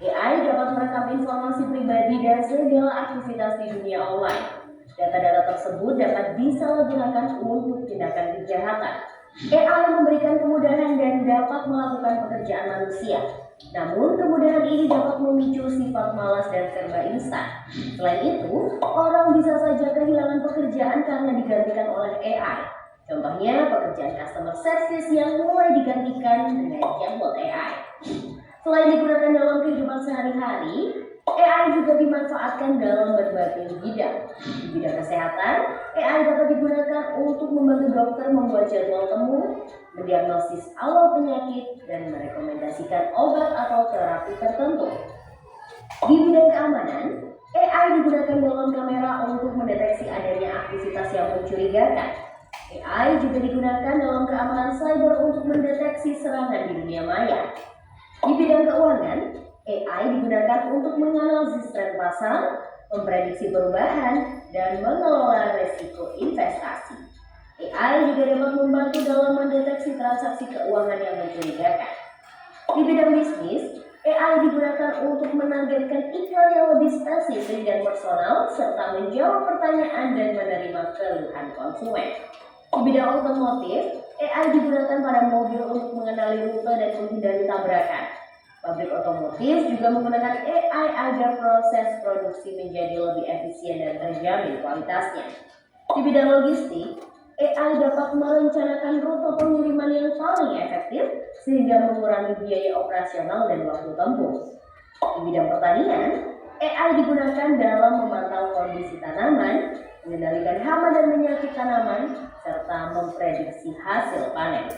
G: AI dapat merekam informasi pribadi dan segala aktivitas di dunia online. Data-data tersebut dapat disalahgunakan untuk tindakan kejahatan. AI memberikan kemudahan dan dapat melakukan pekerjaan manusia. Namun, kemudahan ini dapat memicu sifat malas dan serba instan. Selain itu, orang bisa saja kehilangan pekerjaan karena digantikan oleh AI. Contohnya, pekerjaan customer service yang mulai digantikan dengan chatbot AI. Selain digunakan dalam kehidupan sehari-hari, AI juga dimanfaatkan dalam berbagai bidang. Di bidang kesehatan, AI dapat digunakan untuk membantu dokter membuat jadwal temu, mendiagnosis awal penyakit, dan merekomendasikan obat atau terapi tertentu. Di bidang keamanan, AI digunakan dalam kamera untuk mendeteksi adanya aktivitas yang mencurigakan. AI juga digunakan dalam keamanan cyber untuk mendeteksi serangan di dunia maya. Di bidang keuangan, AI digunakan untuk menganalisis tren pasar, memprediksi perubahan, dan mengelola risiko investasi. AI juga dapat membantu dalam mendeteksi transaksi keuangan yang mencurigakan. Di bidang bisnis, AI digunakan untuk menargetkan iklan yang lebih spesifik dan personal, serta menjawab pertanyaan dan menerima keluhan konsumen. Di bidang otomotif, AI digunakan pada mobil untuk mengenali rute dan menghindari tabrakan. Pabrik otomotif juga menggunakan AI agar proses produksi menjadi lebih efisien dan terjamin kualitasnya. Di bidang logistik, AI dapat merencanakan rute pengiriman yang paling efektif sehingga mengurangi biaya operasional dan waktu tempuh. Di bidang pertanian, AI digunakan dalam memantau kondisi tanaman, mengendalikan hama dan penyakit tanaman, serta memprediksi hasil panen.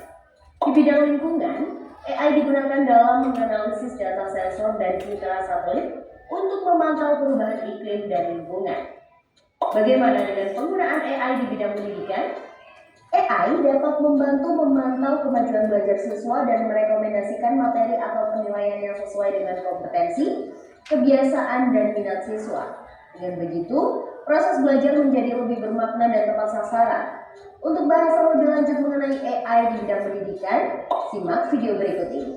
G: Di bidang lingkungan, AI digunakan dalam menganalisis data sensor dan citra satelit untuk memantau perubahan iklim dan lingkungan. Bagaimana dengan penggunaan AI di bidang pendidikan? AI dapat membantu memantau kemajuan belajar siswa dan merekomendasikan materi atau penilaian yang sesuai dengan kompetensi, kebiasaan, dan minat siswa. Dengan begitu, proses belajar menjadi lebih bermakna dan tepat sasaran. Untuk bahas lebih lanjut mengenai AI di bidang pendidikan, simak video berikut ini.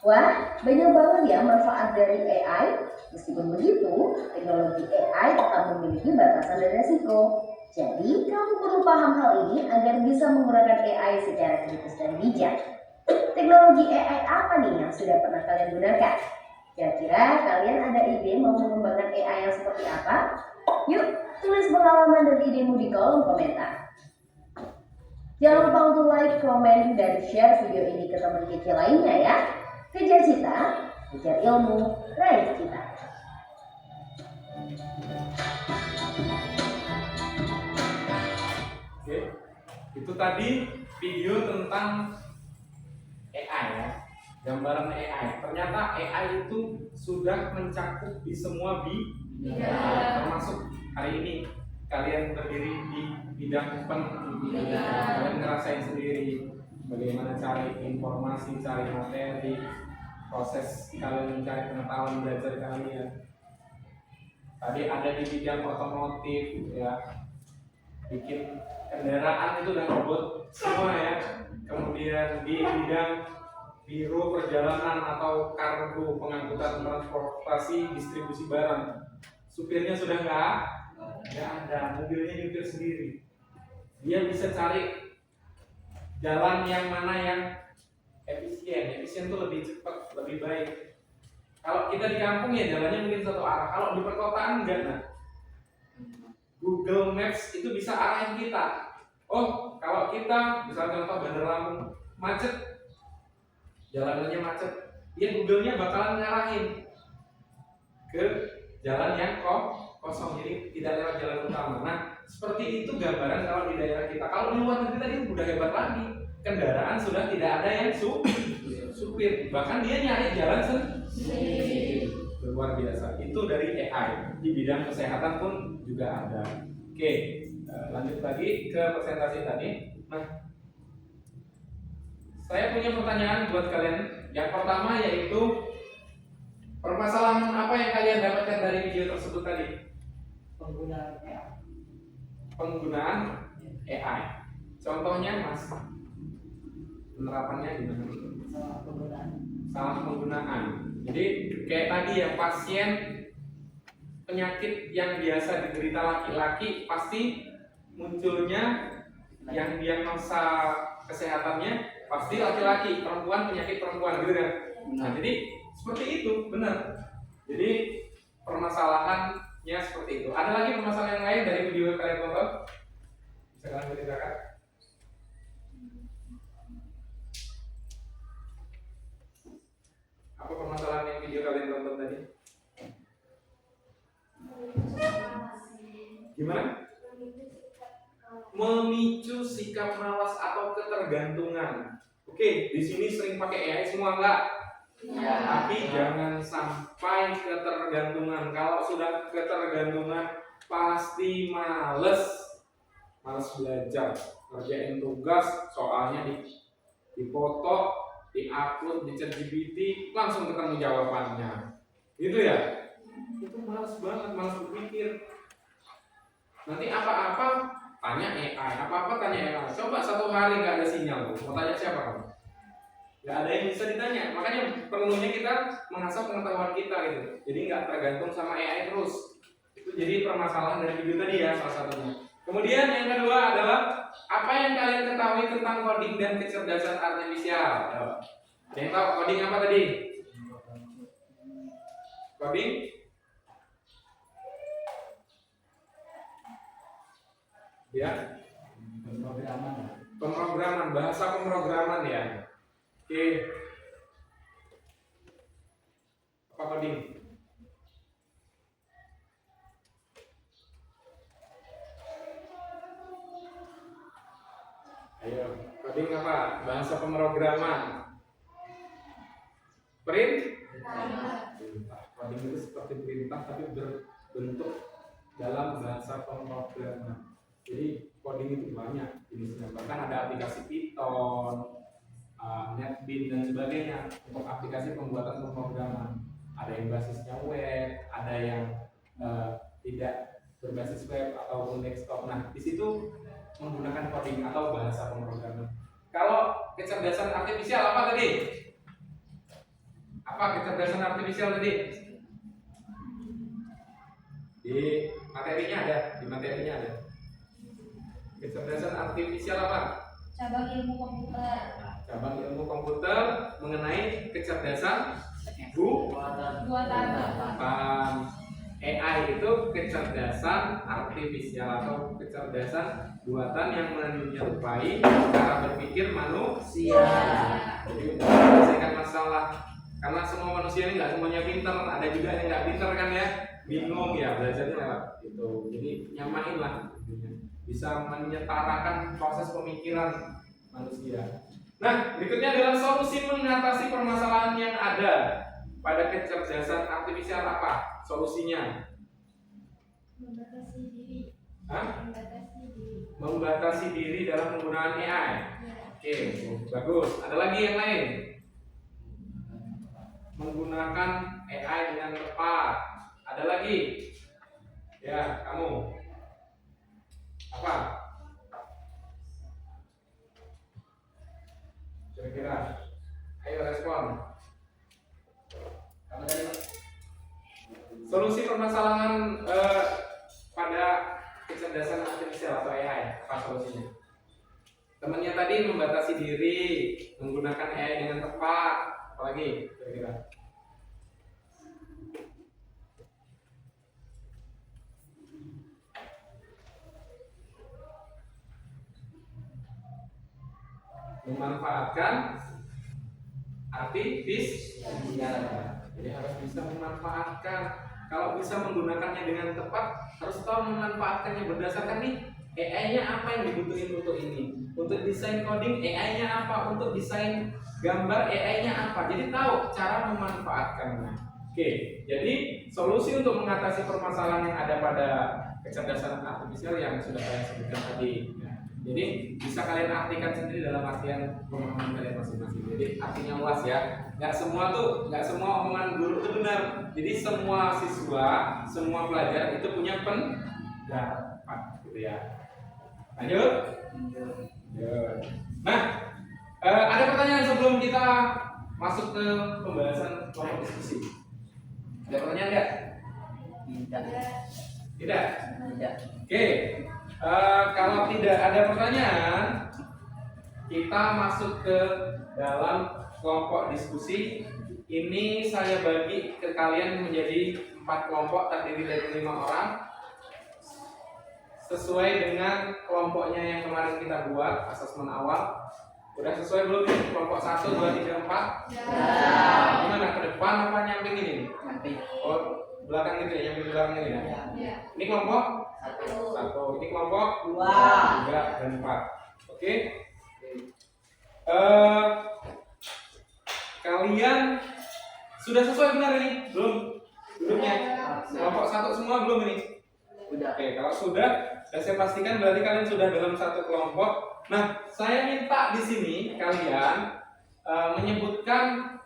G: Wah, banyak banget ya manfaat dari AI. Meskipun begitu, teknologi AI tetap memiliki batasan dan resiko. Jadi, kamu perlu paham hal ini agar bisa menggunakan AI secara kritis dan bijak. Teknologi AI apa nih yang sudah pernah kalian gunakan? Kira-kira kalian ada ide mau mengembangkan AI yang seperti apa? Yuk, tulis pengalaman dan idemu di kolom komentar. Jangan lupa untuk like, komen, dan share video ini ke teman kecil lainnya ya. Kejar cita, kejar ilmu, raih cita.
A: Oke, itu tadi video tentang AI ya, gambaran AI. Ternyata AI itu sudah mencakup di semua bidang, termasuk hari ini kalian berdiri di bidang kalian ngerasain sendiri bagaimana cari informasi, cari materi, proses kalian mencari pengetahuan belajar kalian. Tadi ada di bidang otomotif ya, bikin kendaraan itu udah robot semua ya. Kemudian di bidang biro perjalanan atau kargo, pengangkutan transportasi, distribusi barang, supirnya sudah nggak ada, mobilnya nyupir sendiri. Dia bisa cari jalan yang mana yang efisien itu lebih cepat, lebih baik. Kalau kita di kampung ya jalannya mungkin satu arah, kalau di perkotaan enggak. Nah, Google Maps itu bisa arahin kita. Oh, kalau kita misalnya contoh Bandar Lampung macet, jalanannya macet, dia Google-nya bakalan ngarahin ke jalan yang kosong, jadi tidak lewat jalan utama. Nah, seperti itu gambaran kalau di daerah kita. Kalau di luar negeri tadi udah hebat lagi, kendaraan sudah tidak ada yang supir, bahkan dia nyari jalan sendiri. Luar biasa. Itu dari AI. Di bidang kesehatan pun juga ada. Oke, lanjut lagi ke presentasi tadi. Nah, saya punya pertanyaan buat kalian. Yang pertama yaitu permasalahan apa yang kalian dapatkan dari video tersebut tadi? Penggunaan AI. Contohnya Mas, penerapannya gimana? Salah penggunaan. Jadi kayak tadi ya, pasien penyakit yang biasa diderita laki-laki pasti munculnya yang diagnosa kesehatannya pasti laki-laki, perempuan penyakit perempuan gitu kan. Nah, jadi seperti itu, benar. Jadi permasalahannya seperti itu. Ada lagi permasalahan yang lain dari video kalian tonton? Bisa kalian ceritakan? Apa permasalahan yang Gimana? Memicu sikap malas atau ketergantungan. Oke, di sini sering pakai AI semua enggak?
F: Iya.
A: Tapi jangan sampai ketergantungan. Kalau sudah ketergantungan pasti males belajar, ngerjain tugas, soalnya dipoto, diupload di ChatGPT, langsung ketemu jawabannya. Gitu ya? Itu males banget, males berpikir. Nanti apa-apa tanya AI, apa-apa tanya AI. Coba satu hari nggak ada sinyal, mau tanya siapa kamu? Nggak ada yang bisa ditanya. Makanya perlunya kita mengasah pengetahuan kita gitu. Jadi nggak tergantung sama AI terus. Itu jadi permasalahan dari video tadi ya, salah satunya. Kemudian yang kedua adalah apa yang kalian ketahui tentang coding dan kecerdasan artifisial? Ada yang tahu coding apa tadi? Coding? Ya, pemrograman, bahasa pemrograman ya. Oke. Apa coding? Ayo, coding apa? Bahasa pemrograman. Perintah. Coding itu seperti perintah tapi berbentuk dalam bahasa pemrograman. Jadi coding itu banyak jenisnya. Bahkan ada aplikasi Python, NetBeans dan sebagainya untuk aplikasi pembuatan pemrograman. Ada yang basisnya web, ada yang tidak berbasis web ataupun desktop. Nah, di situ menggunakan coding atau bahasa pemrograman. Kalau kecerdasan artifisial apa tadi? Apa kecerdasan artifisial tadi? Di materinya ada. Kecerdasan artifisial apa?
C: Cabang ilmu komputer.
A: Cabang ilmu komputer mengenai kecerdasan buatan. AI itu kecerdasan artifisial atau kecerdasan buatan yang menyerupai cara berpikir manusia. Jadi untuk menyelesaikan masalah, karena semua manusia ini nggak semuanya pintar, ada juga yang nggak pintar kan ya, bingung ya belajarnya lewat itu. Jadi nyamain lah, bisa menyetarakan proses pemikiran manusia. Nah, berikutnya adalah solusi mengatasi permasalahan yang ada pada kecerdasan artifisial apa? Solusinya?
D: Membatasi diri.
A: Hah?
D: Membatasi diri.
A: Membatasi diri dalam penggunaan AI.
D: Ya.
A: Oke, bagus. Ada lagi yang lain? Menggunakan AI dengan tepat. Ada lagi? Ya, kamu. Apa? Kira-kira? Ayo respon.
F: Kamu tadi Pak?
A: Solusi permasalahan pada kecerdasan artifisial atau AI, apa solusinya? Temannya tadi membatasi diri, menggunakan AI dengan tepat, apalagi kira-kira? Memanfaatkan artifisial. Jadi harus bisa memanfaatkan. Kalau bisa menggunakannya dengan tepat, harus tahu memanfaatkannya berdasarkan nih AI-nya apa yang dibutuhin untuk ini. Untuk desain coding AI-nya apa, untuk desain gambar AI-nya apa. Jadi tahu cara memanfaatkannya. Oke, jadi solusi untuk mengatasi permasalahan yang ada pada kecerdasan artifisial yang sudah saya sebutkan tadi. Jadi bisa kalian artikan sendiri dalam artian pemahaman kalian masing-masing. Jadi artinya luas ya. Nggak semua omongan guru itu benar. Jadi semua siswa, semua pelajar itu punya pendapat, gitu ya. Lanjut. Nah, ada pertanyaan sebelum kita masuk ke pembahasan kelompok diskusi. Ada pertanyaan nggak? Tidak. Oke. Kalau tidak ada pertanyaan, kita masuk ke dalam kelompok diskusi. Ini saya bagi ke kalian menjadi 4 kelompok terdiri dari 5 orang sesuai dengan kelompoknya yang kemarin kita buat asesmen awal. Udah sesuai belum nih? Kelompok 1, 2, 3, 4? Gimana? Ke depan apa nyamping ini? Oh, belakang gitu ya, nyamping belakang ini ya? Ini kelompok 1. 1. Ini kelompok
F: 2.
A: 3 dan 4. Oke. Kalian sudah sesuai benar ini? Belum? Duduknya? Kelompok 1 semua belum ini?
F: Udah.
A: Oke, kalau sudah, saya pastikan berarti kalian sudah dalam satu kelompok. Nah, saya minta di sini kalian menyebutkan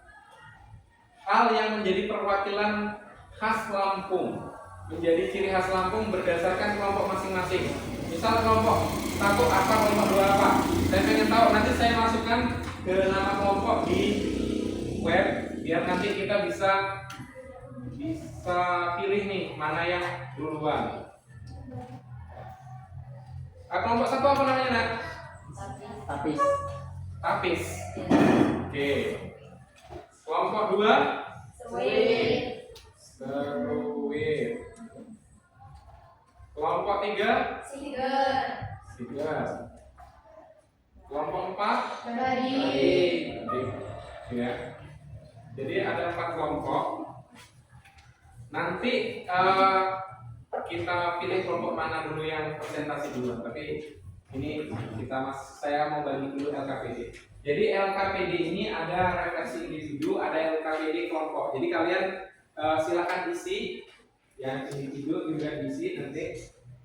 A: hal yang menjadi perwakilan khas Lampung, menjadi ciri khas Lampung berdasarkan kelompok masing-masing. Misal kelompok 1 apa, kelompok 2 apa. Saya pengen tahu, nanti saya masukkan ke nama kelompok di web, biar nanti kita bisa pilih nih mana yang duluan. Kelompok 1 apa namanya, Nak?
F: Tapis.
A: Tapis. Oke. Kelompok 2
C: Seruit.
A: seruit. Kelompok 3
C: Siger.
A: siger. Kelompok 4
C: Badik.
A: badik. Ya. Jadi ada 4 kelompok. Nanti kita pilih kelompok mana dulu yang presentasi dulu. Tapi ini saya mau bagi dulu LKPD. Jadi LKPD ini ada refleksi individu, ada LKPD kelompok. Jadi kalian silakan isi, yang individu juga diisi, nanti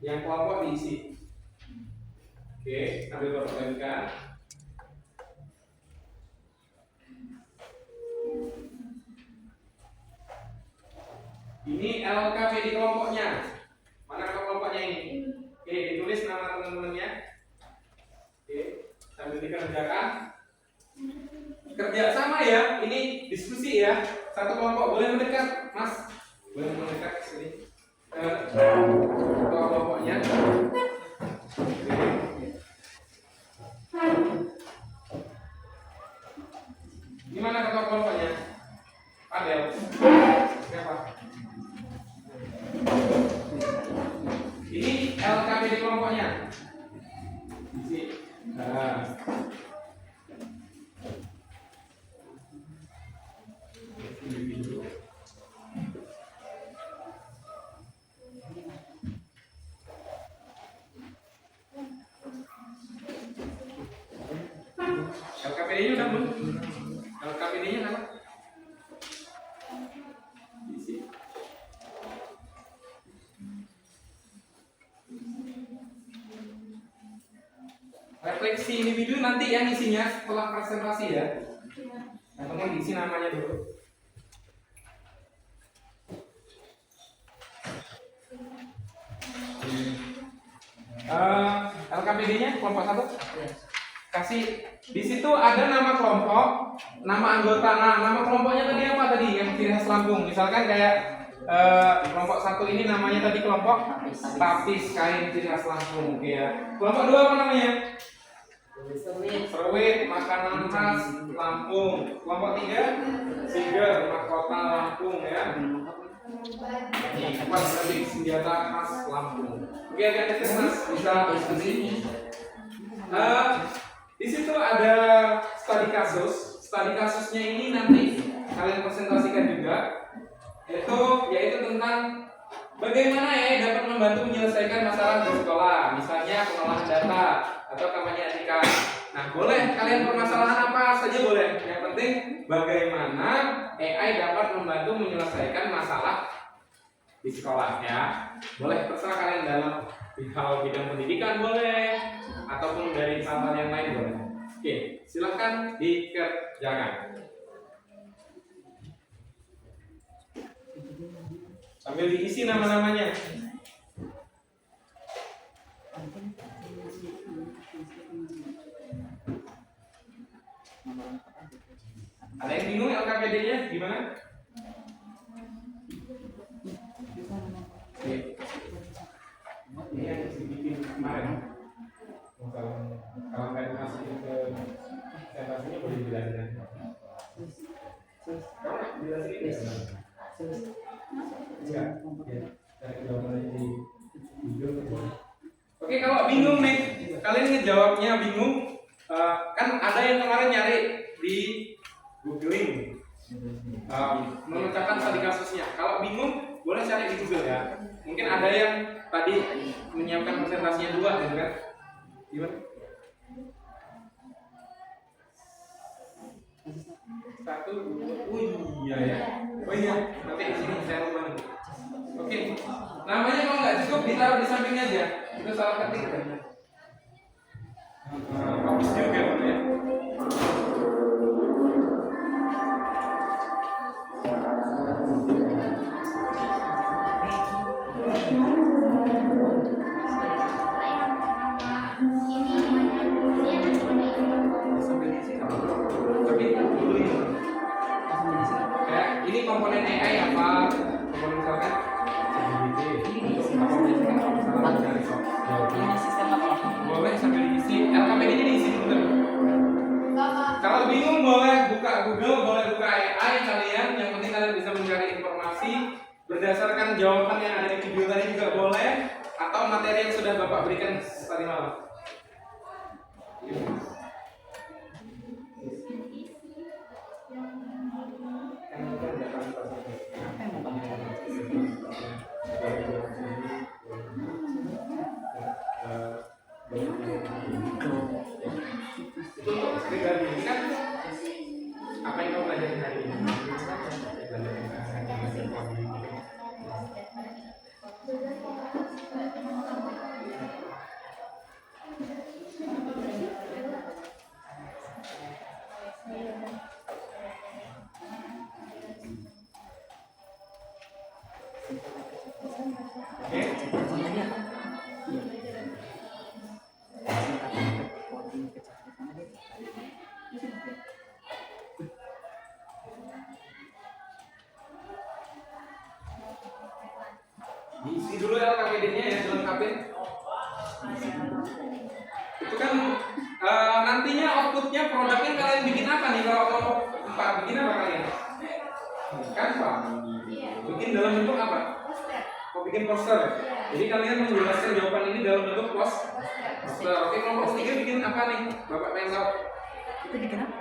A: yang kelompok diisi. Oke, ambil fotokan. Ini LKPD kelompoknya. Mana kelompoknya ini? Oke, ditulis nama teman-temannya. Oke, sambil dikerjakan. Kerja sama ya, ini diskusi ya. Satu kelompok boleh mendekat, Mas. Boleh mendekat ke sini. Kelompoknya. Gimana ketua kelompoknya? Adel. Siapa? Ini LKPD kelompoknya. Isi. Nah. LKPD-nya udah belum? LKPD-nya apa? Isi. Refleksi individu nanti yang isinya setelah presentasi ya. Yang penting diisi namanya dulu. LKPD-nya kelompok 1. Kasih di situ ada nama kelompok, nama anggota. Nah, nama kelompoknya tadi apa tadi yang ciri khas Lampung? Misalkan kayak kelompok 1 ini namanya tadi kelompok tapis kain ciri khas Lampung, ya. Kelompok 2 apa namanya? Seruit, makanan khas Lampung. Kelompok 3 siger, mahkota Lampung, ya. Ini badik senjata khas Lampung. Oke, agak dekat Mas, bisa diskusi. Di situ ada studi kasus. Studi kasusnya ini nanti kalian presentasikan juga, yaitu tentang bagaimana ya dapat membantu menyelesaikan masalah di sekolah, misalnya pengolahan data atau kampanye etika. Nah, boleh kalian permasalahan apa saja boleh. Yang penting bagaimana AI dapat membantu menyelesaikan masalah di sekolah ya. Boleh terserah kalian dalam hal bidang pendidikan boleh, ataupun dari hal-hal yang lain boleh. Oke, silakan dikerjakan. Sambil diisi nama-namanya. Ada yang bingung LKPD-nya gimana? Oke. Ini yang dibikin kemarin. Kalau kalian masih ke presentasinya boleh dijelasin. Kamu dijelasin enggak? Ya, dari jawabannya di video boleh. Oke, kalau bingung nih, kalian ngejawabnya bingung, kan ada yang kemarin nyari di googling, memecahkan studi kasusnya. Kalau bingung, boleh cari di Google ya. Mungkin ada yang tadi menyiapkan presentasinya 2 gitu kan? Gimana? 1, 2, oh iya ya. Oh iya, nanti di sini saya lupa nih. Oke, namanya kalau nggak cukup ditaruh di sampingnya aja. Itu salah ketik kan? Bagus juga ya. Tapi dulu ini. Kayak ini komponen AI apa? Komponen misalkan boleh sambil diisi. LKPD ini diisi bener. Kalau bingung boleh buka Google, boleh buka AI kalian. Yang penting kalian bisa mencari informasi berdasarkan jawaban yang ada di video tadi juga boleh, atau materi yang sudah Bapak berikan tadi malam. Itu untuk pribadi ini kan apa yang kau pelajari hari ini? Diisi dulu LKPD-nya ya, dilengkapin. Itu kan nantinya outputnya produknya kalian bikin apa nih kalau mau bikin apa kalian? Kan Pak? Bikin dalam bentuk apa? Mau bikin poster. Jadi kalian menjelaskan jawaban ini dalam bentuk poster. Oke, kelompok 3 bikin apa nih? Bapak pengen tahu?
F: Itu bikin apa?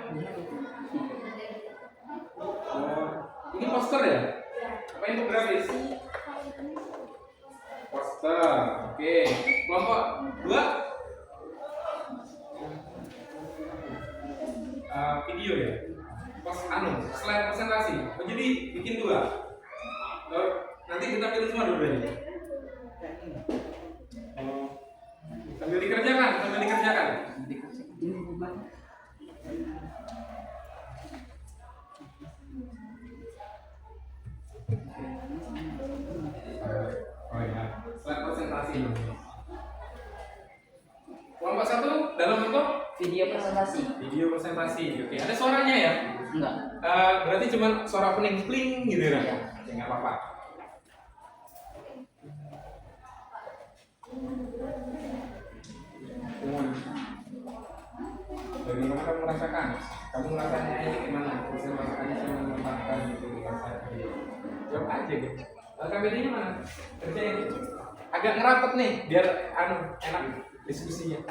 A: Ini poster ya? Apa infografis? Poster. Oke. Kelompok 2 video ya? Slide presentasi. Oh, jadi bikin 2. Nanti kita pilih semua dua-duanya. Sambil dikerjakan. Oh ya, slide presentasi. Kelompok 1 dalam bentuk
F: Video presentasi.
A: video presentasi. Oke, ada suaranya ya?
F: Enggak.
A: Berarti cuma suara pening pling gitu ya? Ya, nggak apa-apa. Bagaimana kamu merasakan? Kamu merasakannya ini gimana? Bisa merasakannya sama menempatkan gitu jawab aja gitu. KBD-nya mana? Kerjain. Agak ngerapet nih, biar enak diskusinya.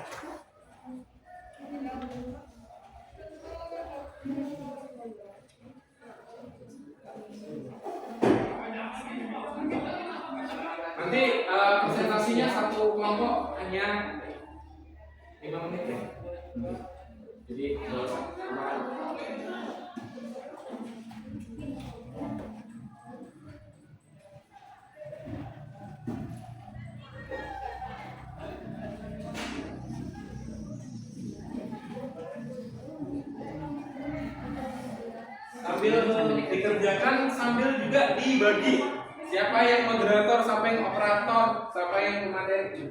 A: Nanti presentasinya satu kelompok hanya 5 menit ya. Jadi sambil dikerjakan sambil juga dibagi. Siapa yang moderator, siapa yang operator, siapa yang pemateri.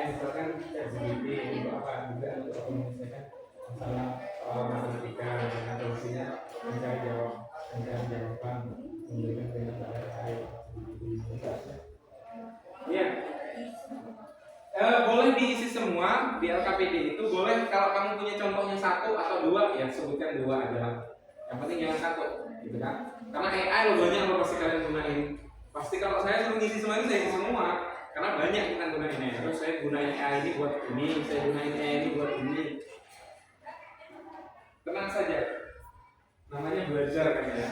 A: Misalkan LGBT itu apa juga untuk menyelesaikan masalah matematika dengan solusinya mencari jawaban memberikan penjelasan ya. Boleh diisi semua di LKPD itu boleh. Kalau kamu punya contohnya 1 atau 2 ya sebutkan 2 adalah yang penting jangan 1 gitu kan, karena AI logonya apa pasti kalian gunain. Pasti kalau saya suruh ngisi semua itu saya isi semua karena banyak kita gunain AI. Terus saya gunain AI ini buat ini, saya gunain AI ini buat ini. Tenang saja. namanya belajar kan ya.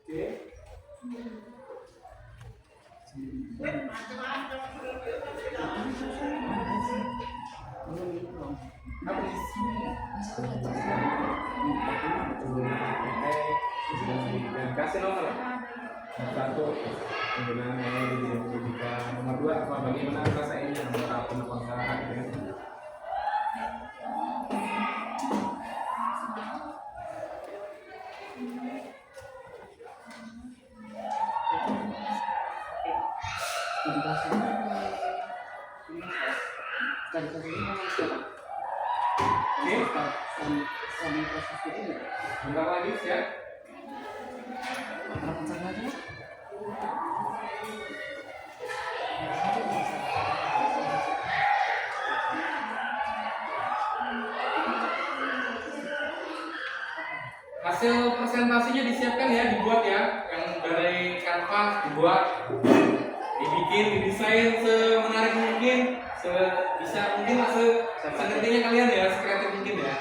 A: Oke. Apa kasih nomor satu penggunaan AI di bidang pendidikan, nomor dua apa bagaimana rasanya nomor apa penggunaan gitu ya. Bentar lagi ya. Hasil presentasinya disiapkan ya, dibuat ya, yang dari kanvas dibuat, dibikin, didesain semenarik mungkin, sebisa mungkin lah, sengertinya kalian ya, sekreatif mungkin ya.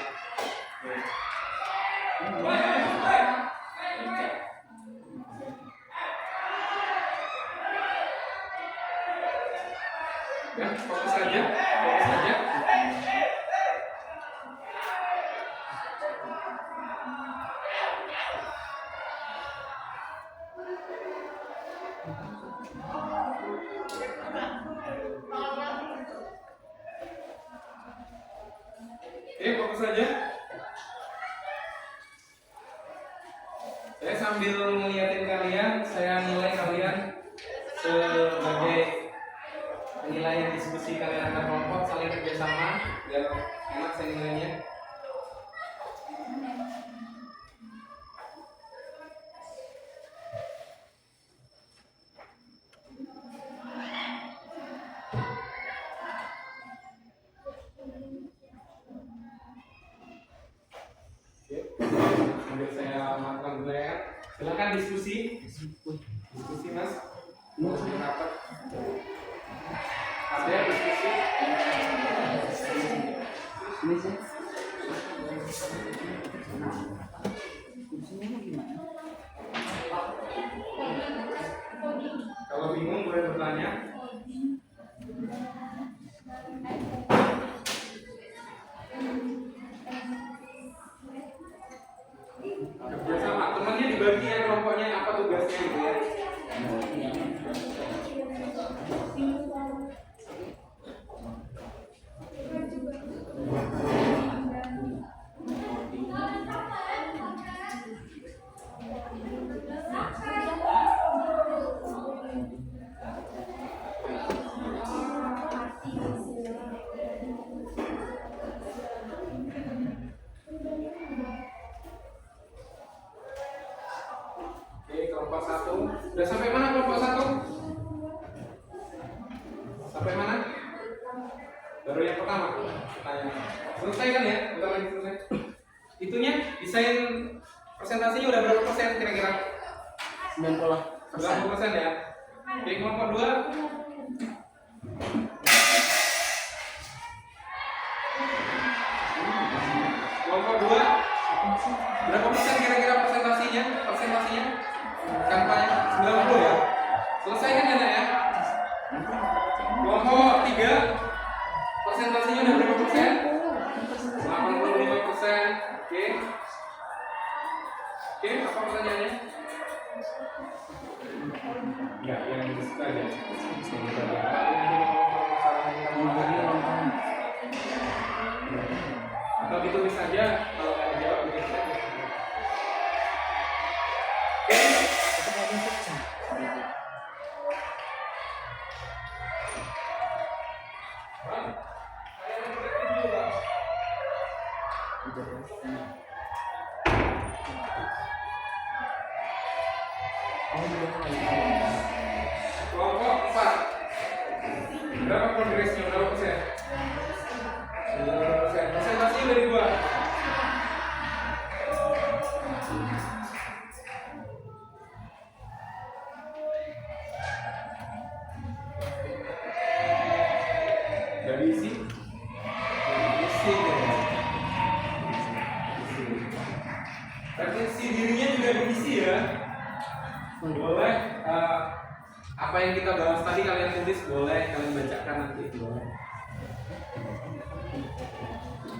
A: Ya, fokus saja, fokus saja. Oke, fokus saja. Saya sambil ngeliatin kalian, saya nilai kalian sebagai penilaian diskusi kalian antar kelompok, saling kerjasama biar enak saya nilainya. Oke, sambil saya melakukan penilaian, silakan diskusi mas, rapat. Ada diskusi.
F: Ini sih. Kursinya gimana?
A: Kalau bingung boleh bertanya. Kerjasama, temannya dibagi ya kelompoknya apa tugasnya gitu ya. Oke, kelompok satu. Udah sampai mana kelompok satu? Sampai mana? Baru yang pertama. Tanya. Selesai kan ya? Bentar lagi selesai. Itunya desain presentasinya udah berapa persen kira-kira? 90% ya. Oke, kelompok 2. Kelompok 2 berapa persen kira-kira presentasinya? Kampanye 90 ya. Selesai kan ya, Nak, ya? Kelompok 3 presentasinya udah berapa persen? 85%. Oke. Oke, apa pertanyaannya? Enggak, yang disitu aja. Atau ditulis saja kalau nggak dijawab ditulis saja. Kelompok 4. Berapa progresnya? Berapa persen? 90%. Presentasinya dari gua. Udah diisi? Isi ya. Referensi dirinya juga diisi ya. Boleh apa yang kita bahas tadi kalian tulis, boleh kalian bacakan nanti, boleh.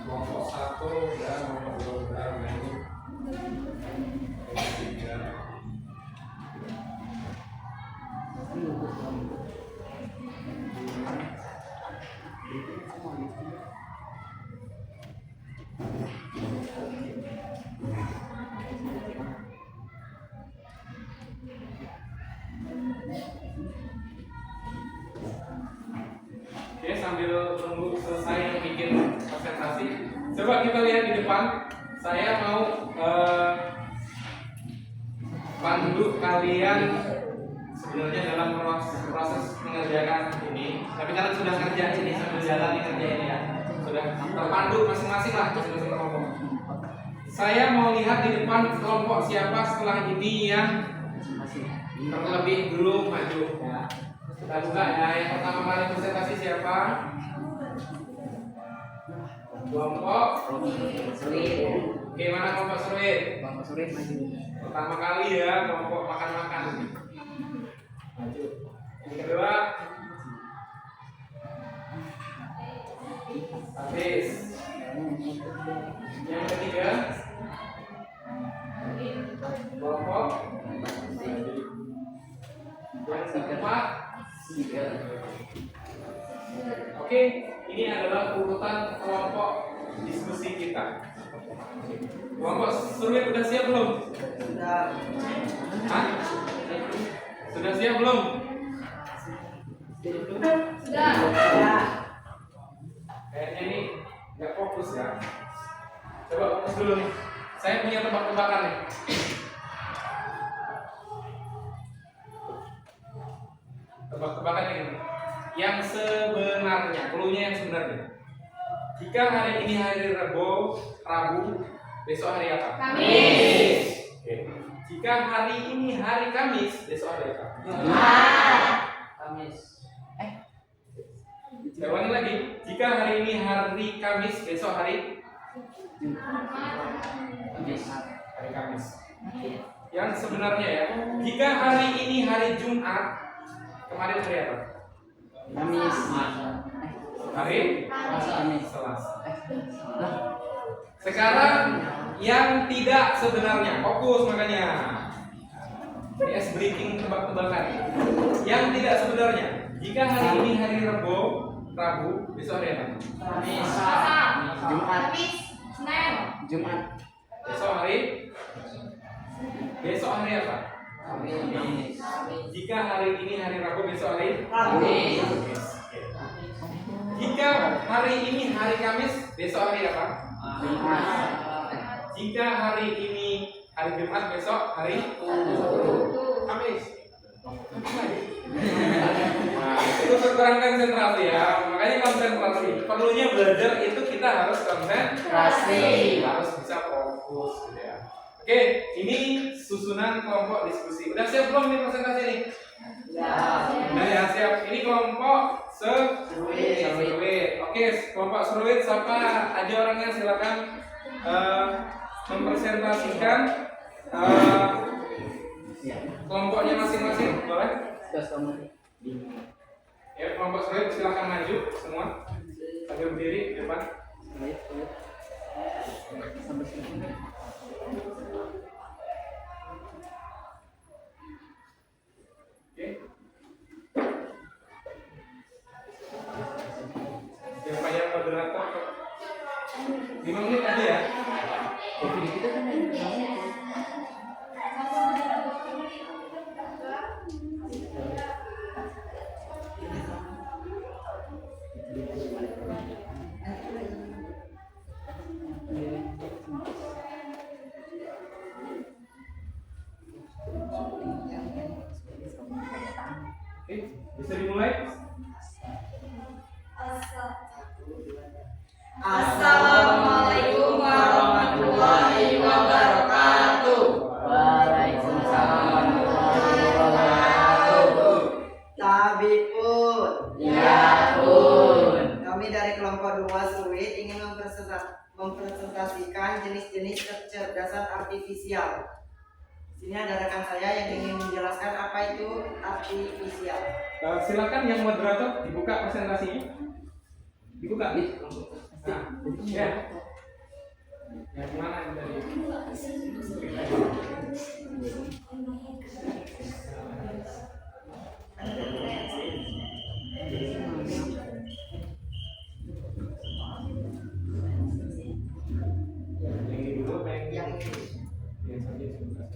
A: Kelompok 1 dan kelompok 2 udah ini. Oke, sambil tunggu selesai yang bikin presentasi, coba kita lihat di depan. Saya mau pandu kalian sebenarnya dalam proses mengerjakan ini. Tapi kalian sudah kerja ini sambil jalan kerja ini ya. Sudah terpandu masing-masing lah masing-masing kelompok. Saya mau lihat di depan kelompok siapa setelah ini yang terlebih dulu maju ya. Kita buka ya, yang pertama kali presentasi siapa? Kelompok Seruit. Oke, mana kelompok Seruit?
F: Kelompok Seruit maju.
A: Pertama kali ya, kelompok makan-makan. Maju. Yang kedua, habis. Yang ketiga, kelompok. Yang keempat, oke, ini adalah urutan kelompok diskusi kita. Kelompok Seruit udah siap belum?
E: Sudah.
A: Hah? Sudah siap belum?
C: Sudah.
A: Kayaknya ini nggak fokus ya. Coba fokus dulu nih. Saya punya tebak-tebakan nih. Tebak-tebakan ini. Yang sebenarnya, clue-nya yang sebenarnya. Jika hari ini hari Rabu, besok hari apa?
C: Kamis.
A: Oke. Jika hari ini hari Kamis, besok hari apa?
E: Kamis.
A: Saya ulangi lagi. Jika hari ini hari Kamis, besok hari hari Kamis. Yang sebenarnya ya. Jika hari ini hari Jumat, kemarin hari apa?
F: Kamis.
A: Hari
F: Kamis.
A: Selasa. Sekarang yang tidak sebenarnya, fokus makanya. PS breaking tebak-tebakan. Yang tidak sebenarnya. Jika hari ini hari Rabu, besok hari apa?
F: Kamis.
C: Selasa.
F: Jumat.
C: Kamis. Senin.
F: Jumat.
A: Besok hari apa?
F: Kamis.
A: Jika hari ini hari Rabu, besok hari
F: Kamis.
A: Oke. Jika hari ini hari Kamis, besok hari apa?
F: Jumat.
A: Jika hari ini hari Jumat, besok hari Kamis. Nah, itu kurang konsentrasi ya. Makanya konsentrasi. Perlunya belajar itu kita harus konsentrasi, harus bisa fokus gitu ya. Oke, ini susunan kelompok diskusi. Udah siap belum nih presentasi ini? Udah ya, siap. Ini kelompok Seruit. Oke, kelompok Seruit siapa aja orangnya, silakan mempresentasikan kelompoknya masing-masing, boleh? Ya, kelompok Seruit silakan maju semua. Sambil berdiri di depan.
F: Sampai sini.
A: Oke. Siapa yang moderator? 5 menit aja ya.
F: Kita kan
A: Oke, bisa dimulai?
C: Assalamualaikum warahmatullahi wabarakatuh.
H: jenis kecerdasan artifisial. Sini ada rekan saya yang ingin menjelaskan apa itu artifisial.
A: Silakan yang moderator dibuka presentasinya. Dibuka nih. Nah, ya. Yang mana yang tadi? Yang ini dulu, yang ini. Yang saja sebentar.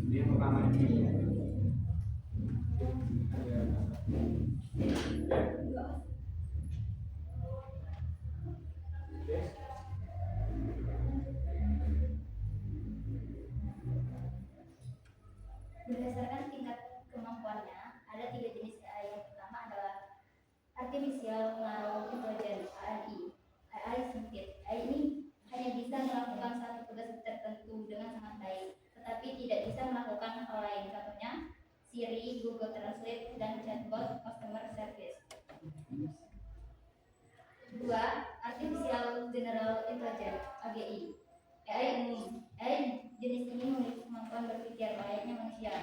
A: Ini yang pertama ini.
D: Berdasarkan tingkat kemampuannya, ada 3 jenis AI. Yang pertama adalah Artificial Narrow Intelligence (ANI). AI sempit. AI ini hanya bisa melakukan satu tugas tertentu dengan sangat baik, tetapi tidak bisa melakukan hal lain. Contohnya Siri, Google Translate, dan chatbot customer service. 2. Artificial General Intelligence (AGI). AI umum. AI jenis ini memiliki kemampuan berpikir layaknya manusia,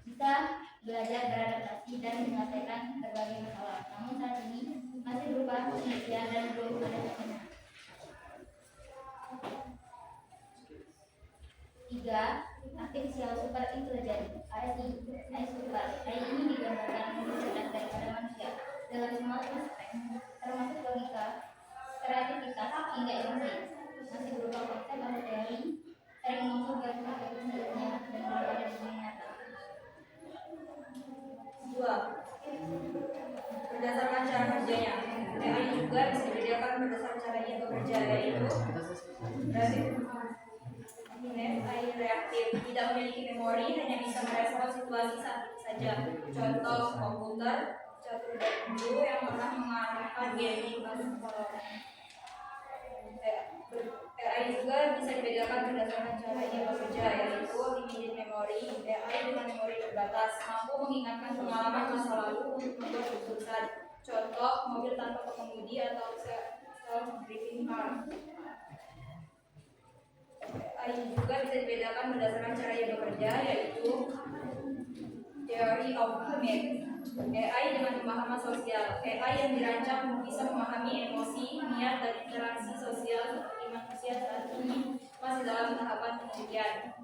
D: bisa belajar, beradaptasi, dan menyelesaikan berbagai masalah. Namun saat ini masih berupa manusia dan belum ada contohnya. 3. Artificial Super Intelligence (ASI). AI Super. AI ini digambarkan lebih cerdas daripada manusia dalam semua aspek, termasuk logika, kreativitas, hingga emosi. Masih berupa konsep atau teori, sering muncul garis-garis sendirinya dan belum ada di dunia nyata.
C: 2. Berdasarkan cara kerjanya, AI juga bisa dibedakan berdasarkan cara ia bekerja, yaitu AI reaktif, tidak memiliki memori, hanya bisa merespons situasi saat itu saja. Contoh komputer catur dulu yang pernah mengarahkan gaming AI juga bisa dibedakan berdasarkan cara ia bekerja, yaitu limited memory. AI dengan memori terbatas mampu mengingatkan pengalaman masa lalu untuk membuat keputusan. Contoh mobil tanpa pengemudi atau self-driving car. AI juga bisa dibedakan berdasarkan cara ia bekerja, yaitu theory of mind. AI dengan pemahaman sosial. AI yang dirancang bisa memahami emosi, niat, dan interaksi sosial seperti manusia saat ini masih dalam tahapan penelitian.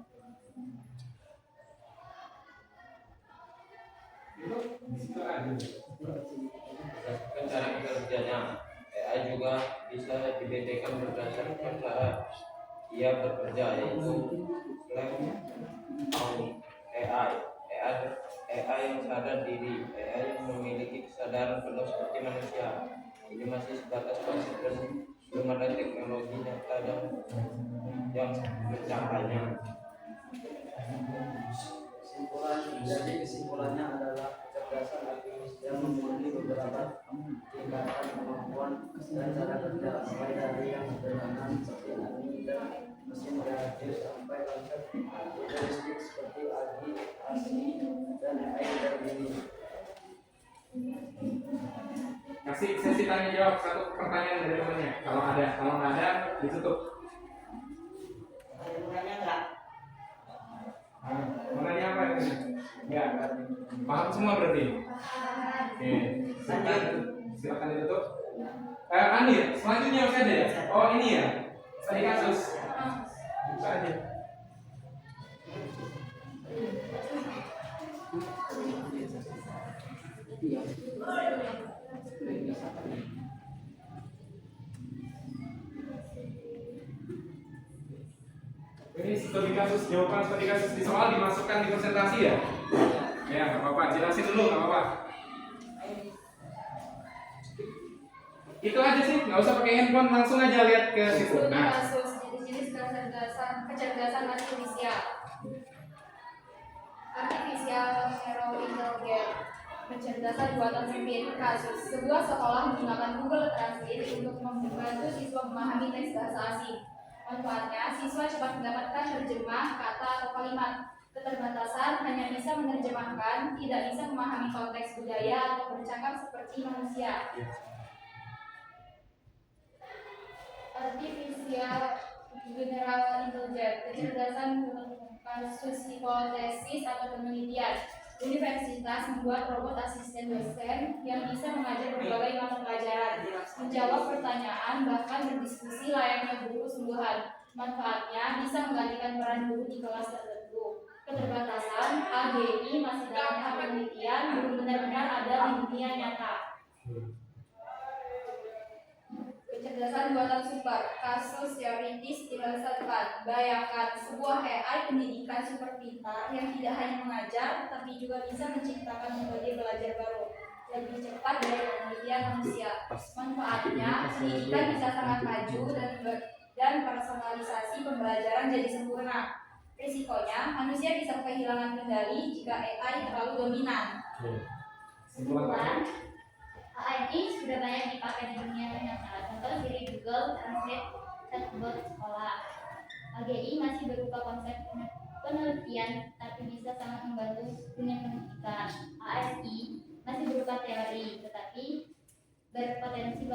F: Berdasarkan cara kerjanya, AI juga bisa dibedakan berdasarkan cara ia bekerja, yaitu AI yang sadar diri, AI yang memiliki kesadaran penuh seperti manusia. Ini masih sebatas konsep dan belum ada teknologi nyata yang mencapainya.
E: Kesimpulannya adalah kecerdasan artifisial memiliki beberapa tingkatan kemampuan dan cara kerja, mulai dari yang sederhana seperti ANI dan mesin reaktif sampai konsep futuristik seperti ASI dan AI terdiri.
A: Kasih sesi tanya jawab, satu pertanyaan dari temannya. Kalau nggak ada ditutup.
H: Ada enggak?
A: Mau nanya apa ini? Enggak. Paham semua berarti? Oke. Silakan ditutup. Anir, selanjutnya masih ada ya? Oh ini ya? Studi kasus. Buka aja. Ini studi kasus, jawaban studi kasus di soal dimasukkan di presentasi ya? Ya, nggak apa-apa, jelasin dulu, nggak apa-apa. Itu aja sih, nggak usah pakai handphone, langsung aja lihat ke situ.
C: Studi
A: Nah,
C: kasus jenis-jenis kecerdasan artifisial. Artificial Narrow Intelligence. Kecerdasan buatan sempit. Kasus: sebuah sekolah menggunakan Google Translate untuk membantu siswa memahami teks bahasa asing. Manfaatnya, siswa cepat mendapatkan terjemah kata atau kalimat. Keterbatasan: hanya bisa menerjemahkan, tidak bisa memahami konteks budaya atau bercakap seperti manusia. Artificial General Intelligence, kecerdasan kasus hipotesis atau penelitian. Universitas membuat robot asisten dosen yang bisa mengajar berbagai mata pelajaran, menjawab pertanyaan, bahkan berdiskusi layaknya guru sungguhan. Manfaatnya bisa menggantikan peran guru di kelas tertentu. Keterbatasan, AGI masih dalam tahap penelitian, belum benar-benar ada di dunia nyata. Kecerdasan buatan super, kasus teoritis dirasakan. Bayangkan sebuah AI pendidikan super pintar yang tidak hanya mengajar, tetapi juga bisa menciptakan metode belajar baru lebih cepat dari penelitian manusia. Manfaatnya, pendidikan bisa sangat maju dan personalisasi pembelajaran jadi sempurna. Risikonya, manusia bisa kehilangan kendali jika AI terlalu dominan.
D: Kesimpulan, AI sudah banyak dipakai di dunia nyata. Contoh dari Google Translate, chatbot sekolah. AGI masih berupa konsep penelitian, tapi bisa sangat membantu dunia pendidikan. ASI masih berupa teori, tetapi berpotensi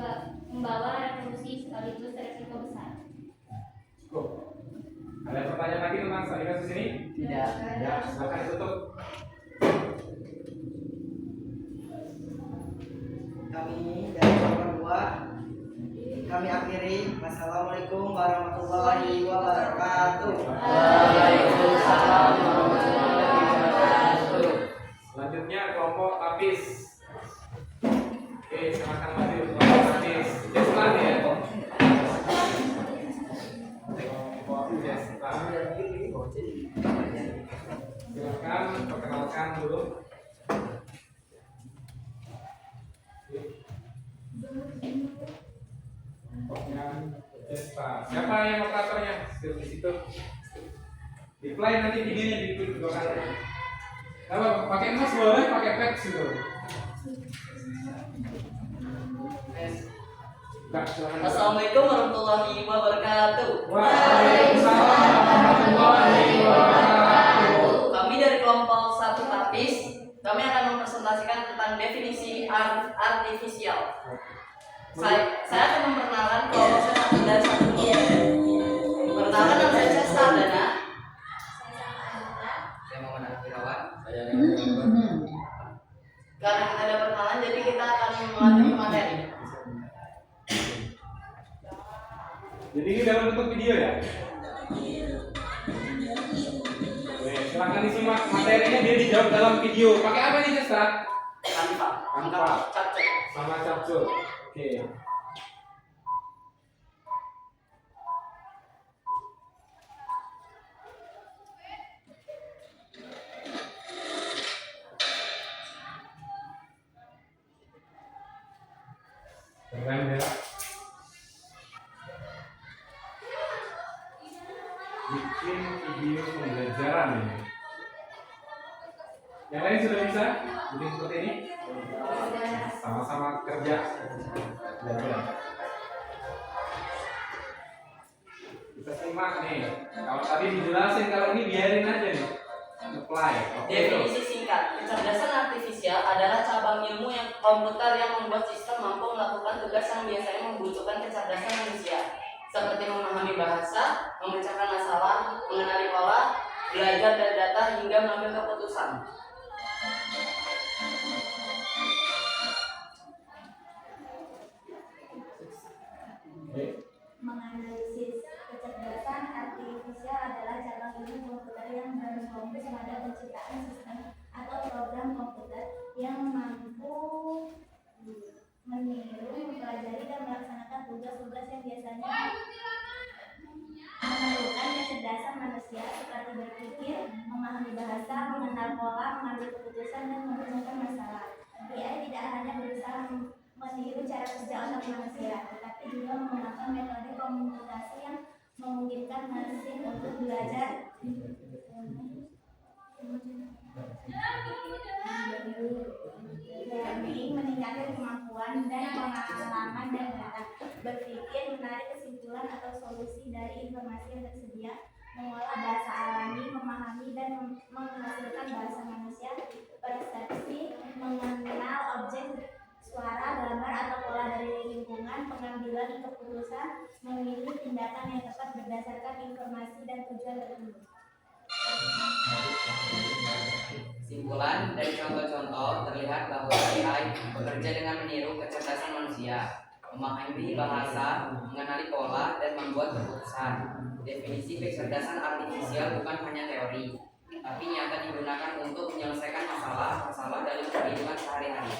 D: membawa revolusi sekaligus resiko besar.
A: Cukup. Ada pertanyaan lagi tentang kasus ini?
B: Tidak.
A: Ya, silakan ditutup.
H: Kami dari nomor 2 kami akhiri. Wassalamualaikum warahmatullahi wabarakatuh.
B: Waalaikumsalam warahmatullahi wabarakatuh.
A: Selanjutnya kelompok tapis. Oke, silakan maju kelompok tapis. Deslan ya. Kelompok Deslan. Silakan perkenalkan dulu. Kelompoknya Deslan. Siapa yang operatornya? Di situ. Di play nanti videonya di dua kali. Apa pakai emas boleh, pakai pet gitu.
E: Assalamualaikum warahmatullahi wabarakatuh.
A: Waalaikumsalam warahmatullahi wabarakatuh.
E: Kami dari kelompok 1 Tapis, kami akan mempresentasikan tentang definisi artifisial. Saya akan memperkenalkan kelompok saya satu dan satunya. Perkenalkan nama saya Sardana.
B: Saya Muhammad Wirawan.
E: Karena kita ada perkenalan, jadi kita akan mengalami materi.
A: Jadi ini dalam bentuk video ya? Oke, silahkan disimak materinya, dia dijawab dalam video. Pakai apa nih, Cesta?
E: Canva. Capcut.
A: Sama capcut. Oke. Keren ya. Bikin video pembelajaran ini. Yang lain sudah bisa bikin seperti ini? Sama-sama kerja belajar. Kita simak nih. Kalau tadi dijelasin, kalau ini biarin aja nih. Apply. Oke.
E: Definisi singkat, kecerdasan artifisial adalah cabang ilmu yang komputer yang membuat sistem mampu melakukan tugas yang biasanya membutuhkan kecerdasan manusia, seperti memahami bahasa, memecahkan masalah, mengenali pola, belajar dari data hingga mengambil keputusan.
A: Oke.
D: Menganalisis kecerdasan artifisial adalah cabang ilmu komputer yang berfokus pada penciptaan sistem atau program komputer yang mampu meniru, mempelajari dan melaksanakan tugas-tugas yang biasanya memerlukan kecerdasan manusia seperti berpikir, memahami bahasa, mengenal pola, mengambil keputusan dan memecahkan masalah. AI tidak hanya berusaha meniru cara kerja otak manusia, tetapi juga menggunakan metode komunikasi yang memungkinkan mesin untuk belajar mencari kesimpulan atau solusi dari informasi yang tersedia, mengolah bahasa alami, memahami dan menghasilkan bahasa manusia, persepsi, mengenal objek, suara, gambar atau pola dari lingkungan, pengambilan keputusan, memilih tindakan yang tepat berdasarkan informasi dan tujuan tertentu.
I: Kesimpulan dari contoh-contoh terlihat bahwa AI bekerja dengan meniru kecerdasan manusia, memahami bahasa, mengenali pola, dan membuat keputusan. Definisi kecerdasan artifisial bukan hanya teori, tapi nyata digunakan untuk menyelesaikan masalah-masalah dalam kehidupan sehari-hari.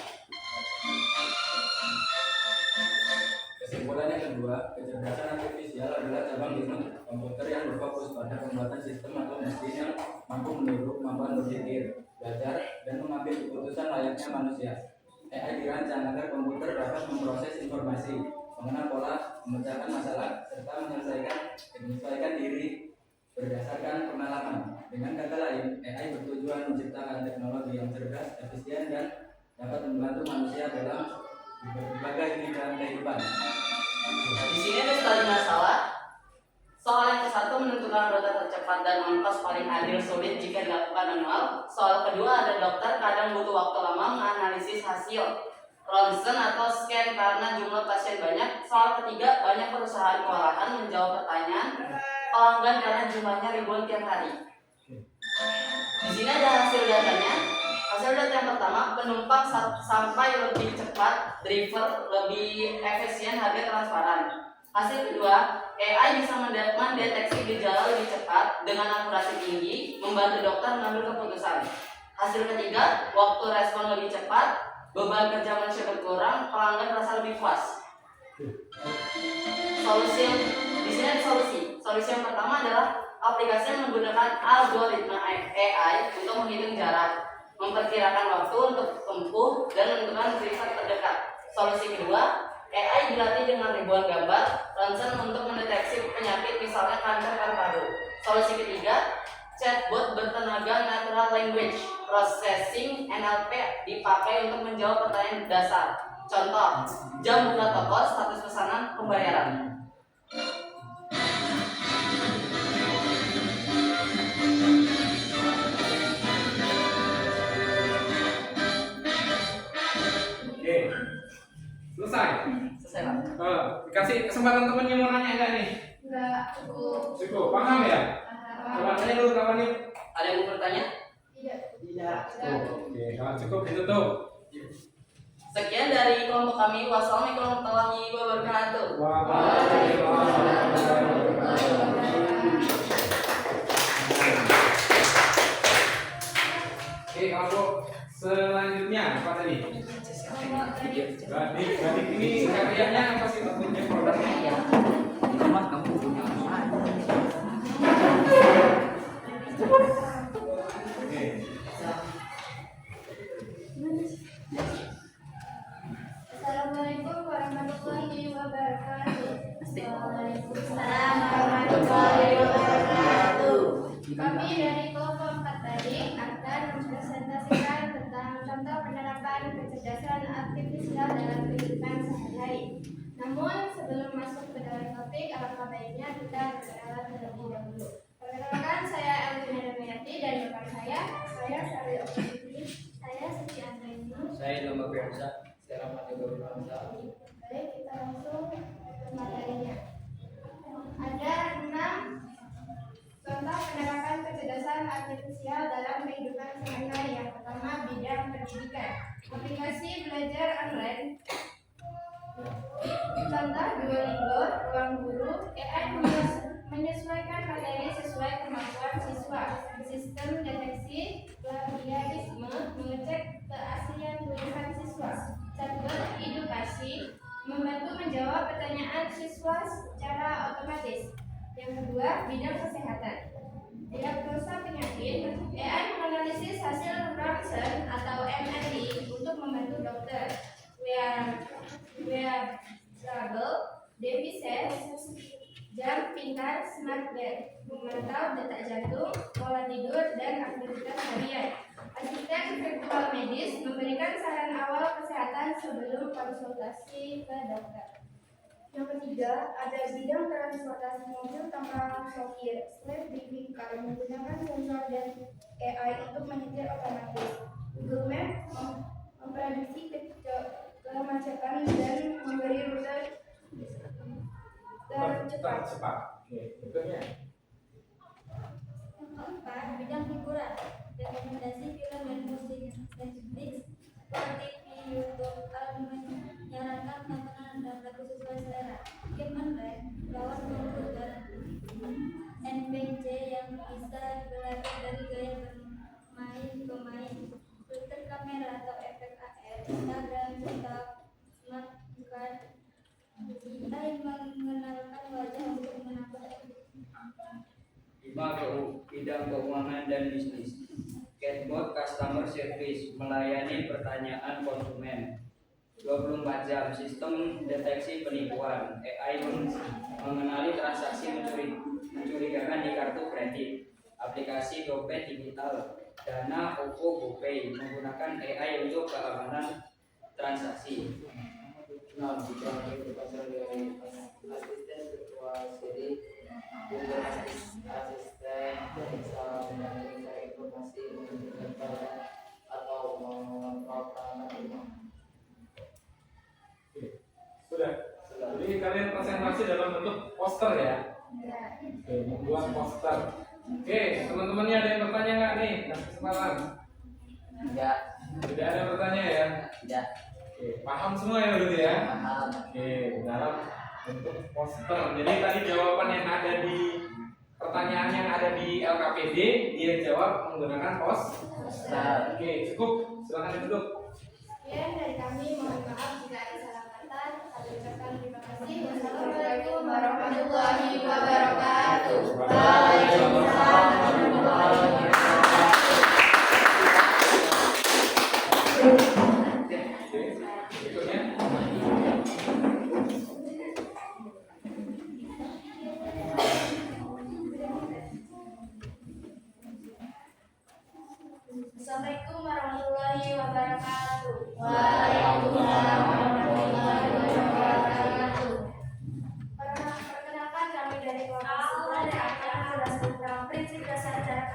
B: Kesimpulan yang kedua, kecerdasan artifisial adalah cabang ilmu komputer yang berfokus pada pembuatan sistem atau mesin yang mampu meniru kemampuan berpikir, belajar, dan mengambil keputusan layaknya manusia. AI dirancang agar komputer dapat memproses informasi, mengenal pola, memecahkan masalah, serta menyesuaikan diri berdasarkan pengalaman. Dengan kata lain, AI bertujuan menciptakan teknologi yang cerdas, efisien, dan dapat membantu manusia dalam berbagai bidang kehidupan.
I: Di sini ada sekali masalah. Soal yang ke-1 menentukan rute tercepat dan ongkos paling adil sulit jika dilakukan manual. Soal kedua, ada dokter kadang butuh waktu lama menganalisis hasil ronsen atau scan karena jumlah pasien banyak. Soal ketiga, banyak perusahaan kewalahan menjawab pertanyaan pelanggan karena jumlahnya ribuan tiap hari. Di sini ada hasil datanya. Hasil data yang pertama, penumpang sampai lebih cepat, driver lebih efisien, harga transparan. Hasil kedua, AI bisa mendeteksi gejala lebih cepat dengan akurasi tinggi, membantu dokter mengambil keputusan. Hasil ketiga, waktu respon lebih cepat, beban kerja manusia berkurang, pelanggan merasa lebih puas. Solusi di sini ada solusi. Solusi yang pertama adalah aplikasi yang menggunakan algoritma AI untuk menghitung jarak, memperkirakan waktu untuk tempuh, dan menentukan riset terdekat. Solusi kedua, AI dilatih dengan ribuan gambar ronsen untuk mendeteksi penyakit misalnya kanker paru-paru. Solusi ketiga, chatbot bertenaga natural language processing NLP dipakai untuk menjawab pertanyaan dasar. Contoh, jam buka toko, status pesanan, pembayaran.
A: Oke, selesai.
I: Selesai, Pak.
A: Dikasih kesempatan temennya mau nanya enggak nih?
D: Enggak cukup.
A: Cukup, paham ya? Coba tanya dulu kawan nih.
I: Ada yang mau bertanya?
H: Tidak.
A: Oke, kalau cukup ditutup.
I: Sekian dari kelompok kami. Wassalamualaikum warahmatullahi wabarakatuh.
A: Oke, kalau selanjutnya apa tadi? Batik ini karyanya apa sih bentuknya produknya?
I: Ya. Mas kamu punya apa?
A: Oke.
D: Assalamualaikum warahmatullahi wabarakatuh. Waalaikumsalam warahmatullahi wabarakatuh. Kami dari kelompok 4 tadi akan mempresentasikan tentang contoh penerapan kecerdasan artifisial dalam kehidupan sehari-hari. Namun sebelum masuk ke dalam topik, alangkah baiknya kita berkenalan terlebih dahulu. Perkenalkan, saya Elvina Damiati dan rekan saya Sari Okti, saya Siti Andrini.
E: Saya Lomba Biasa, saya Rahmat Yoga Bangsa.
D: Baik, kita langsung ke materinya. Ada 6 contoh penerapan kecerdasan artifisial dalam kehidupan sehari-hari. Yang pertama, bidang pendidikan. Aplikasi belajar online. Contoh Duolingo, Ruang Guru. AI menyesuaikan materi sesuai kemampuan siswa. Sistem deteksi plagiarisme, mengecek keaslian tulisan siswa. Chatbot edukasi, membantu menjawab pertanyaan siswa secara otomatis. Yang kedua, bidang kesehatan. Diagnosa penyakit, AI menganalisis hasil ronsen atau MRI untuk membantu dokter. Wearable devices, jam pintar, smart bed, memantau detak jantung, pola tidur, dan aktivitas harian. Asisten virtual medis memberikan saran awal kesehatan sebelum konsultasi ke dokter.
J: Yang ketiga, ada bidang transportasi mobil tanpa sopir, self driving car menggunakan sensor dan AI untuk menyetir otomatis. Google Maps memprediksi kemacetan dan memberi rute tercepat.
A: Oke, berikutnya.
D: Yang keempat, bidang hiburan, rekomendasi film dan musik Netflix, TV, YouTube, menyarankan tontonan dan lagu sesuai selera. Game online, lawan komputer, NPC yang bisa belajar dari gaya bermain pemain, filter kamera atau efek AR, Instagram, TikTok, smart card, AI mengenalkan wajah untuk menambah.
B: 5. Bidang keuangan dan bisnis. Chatbot Customer Service melayani pertanyaan konsumen 24 jam. Sistem deteksi penipuan AI mengenali transaksi mencurigakan di kartu kredit. Aplikasi dompet digital Dana, OVO, GoPay menggunakan AI untuk keamanan transaksi.
E: 6. Bidang berasal dari asisten virtual Siri, Google Asisten bisa menganalisa informasi, menunjukkan barang atau mengontrol perangkat rumah.
A: Sudah. Jadi kalian presentasi dalam bentuk poster ya. Oke, membuat poster. Oke, teman-temannya ada yang bertanya nggak nih? Kasih kesempatan.
I: Enggak.
A: Tidak ada bertanya ya?
I: Tidak.
A: Oke, paham semua ya berarti ya?
I: Paham.
A: Oke, dalam bentuk poster. Jadi tadi jawaban yang ada di pertanyaan yang ada di LKPD dia jawab menggunakan poster. Oke, cukup. Silakan duduk.
J: Sekian dari kami, mohon maaf jika ada salah kata. Kami ucapkan terima kasih.
C: Wassalamualaikum warahmatullahi wabarakatuh.
A: Waalaikumsalam warahmatullahi wabarakatuh. Oke, berikutnya.
C: Assalamualaikum warahmatullahi wabarakatuh.
J: Waalaikumsalam warahmatullahi wabarakatuh.
C: Perkenalkan kami dari kelompok 10 dan akan menjelaskan tentang prinsip dasar cara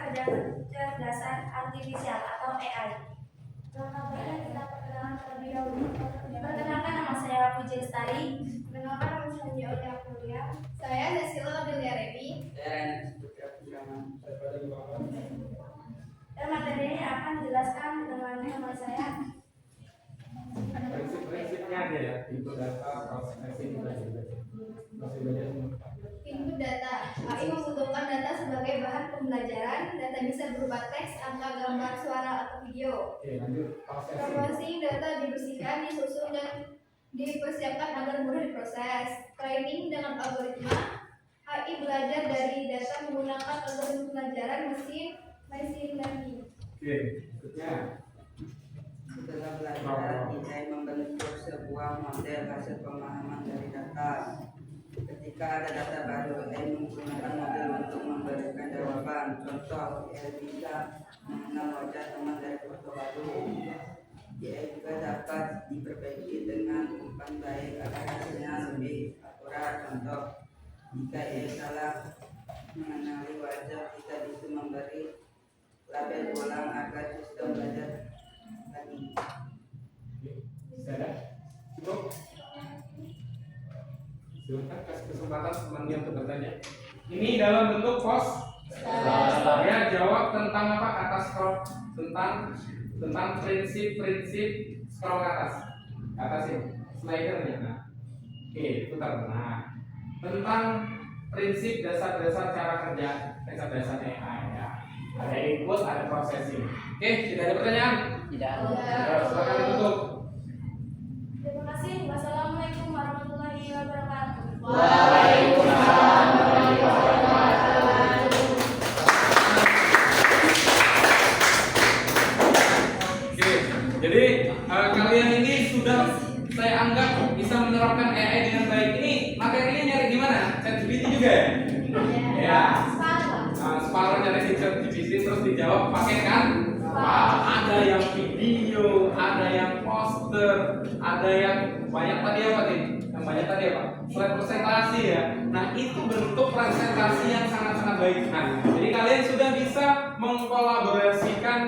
C: kerja kecerdasan artifisial atau AI.
J: Langkah baiknya kita perkenalan terlebih dahulu.
C: Perkenalkan, nama saya Puji Lestari.
J: Perkenalkan, nama saya Oda Kuliah.
C: Saya Desila Delia Revi. Dan materi ini akan dijelaskan dengan nama saya.
A: Prinsip-prinsipnya aja ya, itu data, processing, masih belajar semua.
J: Input data. AI membutuhkan data sebagai bahan pembelajaran. Data bisa berupa teks, angka, gambar, suara, atau video.
A: Oke, lanjut processing.
J: Processing data dibersihkan, disusun, dan dipersiapkan agar mudah diproses. Training dengan algoritma. AI belajar dari data menggunakan algoritma pembelajaran machine learning.
A: Oke, berikutnya.
E: Setelah belajar, AI membentuk sebuah model hasil pemahaman dari data. Ketika ada data baru, AI menggunakan model untuk memberikan jawaban. Contoh, AI bisa mengenal wajah teman dari foto baru. AI juga dapat diperbaiki dengan umpan baik agar hasilnya lebih akurat. Contoh, jika AI salah mengenali wajah, kita bisa memberi label ulang agar sistem belajar lagi.
A: Bisa ada? Cukup? Silakan kasih kesempatan temannya untuk bertanya. Ini dalam bentuk ya, jawab tentang apa? Atas scroll, tentang prinsip-prinsip scroll ke atas. Ke atas ini, slidernya. Nah. Oke, putar. Nah, tentang prinsip dasar-dasar cara kerja dasar AI ya. Ada input, ada processing. Oke, tidak ada pertanyaan?
I: Tidak.
A: Silakan ditutup.
C: Terima kasih. Wassalamualaikum warahmatullahi wabarakatuh.
I: Waalaikumsalam warahmatullahi wabarakatuh.
A: Oke, jadi kalian ini sudah saya anggap bisa menerapkan AI dengan baik. Ini materinya nyari di mana? ChatGPT juga ya? Ya. Separuh nyari di ChatGPT terus dijawab pakai kan? Ada yang video, ada yang poster, ada ada yang banyak tadi apa nih? Yang banyak tadi apa? Slide presentasi ya. Nah itu bentuk presentasi yang sangat-sangat baik. Nah jadi kalian sudah bisa mengkolaborasikan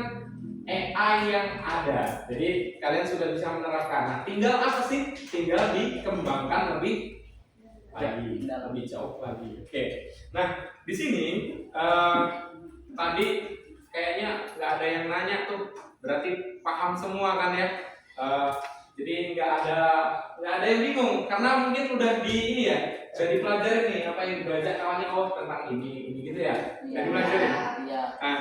A: AI yang ada. Jadi kalian sudah bisa menerapkan. Nah tinggal apa sih? Tinggal dikembangkan lebih lebih jauh lagi. Oke. Nah di sini tadi kayaknya nggak ada yang nanya tuh. Berarti paham semua kan ya? Jadi nggak ada yang bingung karena mungkin udah di ini ya, udah dipelajari nih apa yang dibaca kawannya tentang ini gitu ya, udah dipelajari. Nah,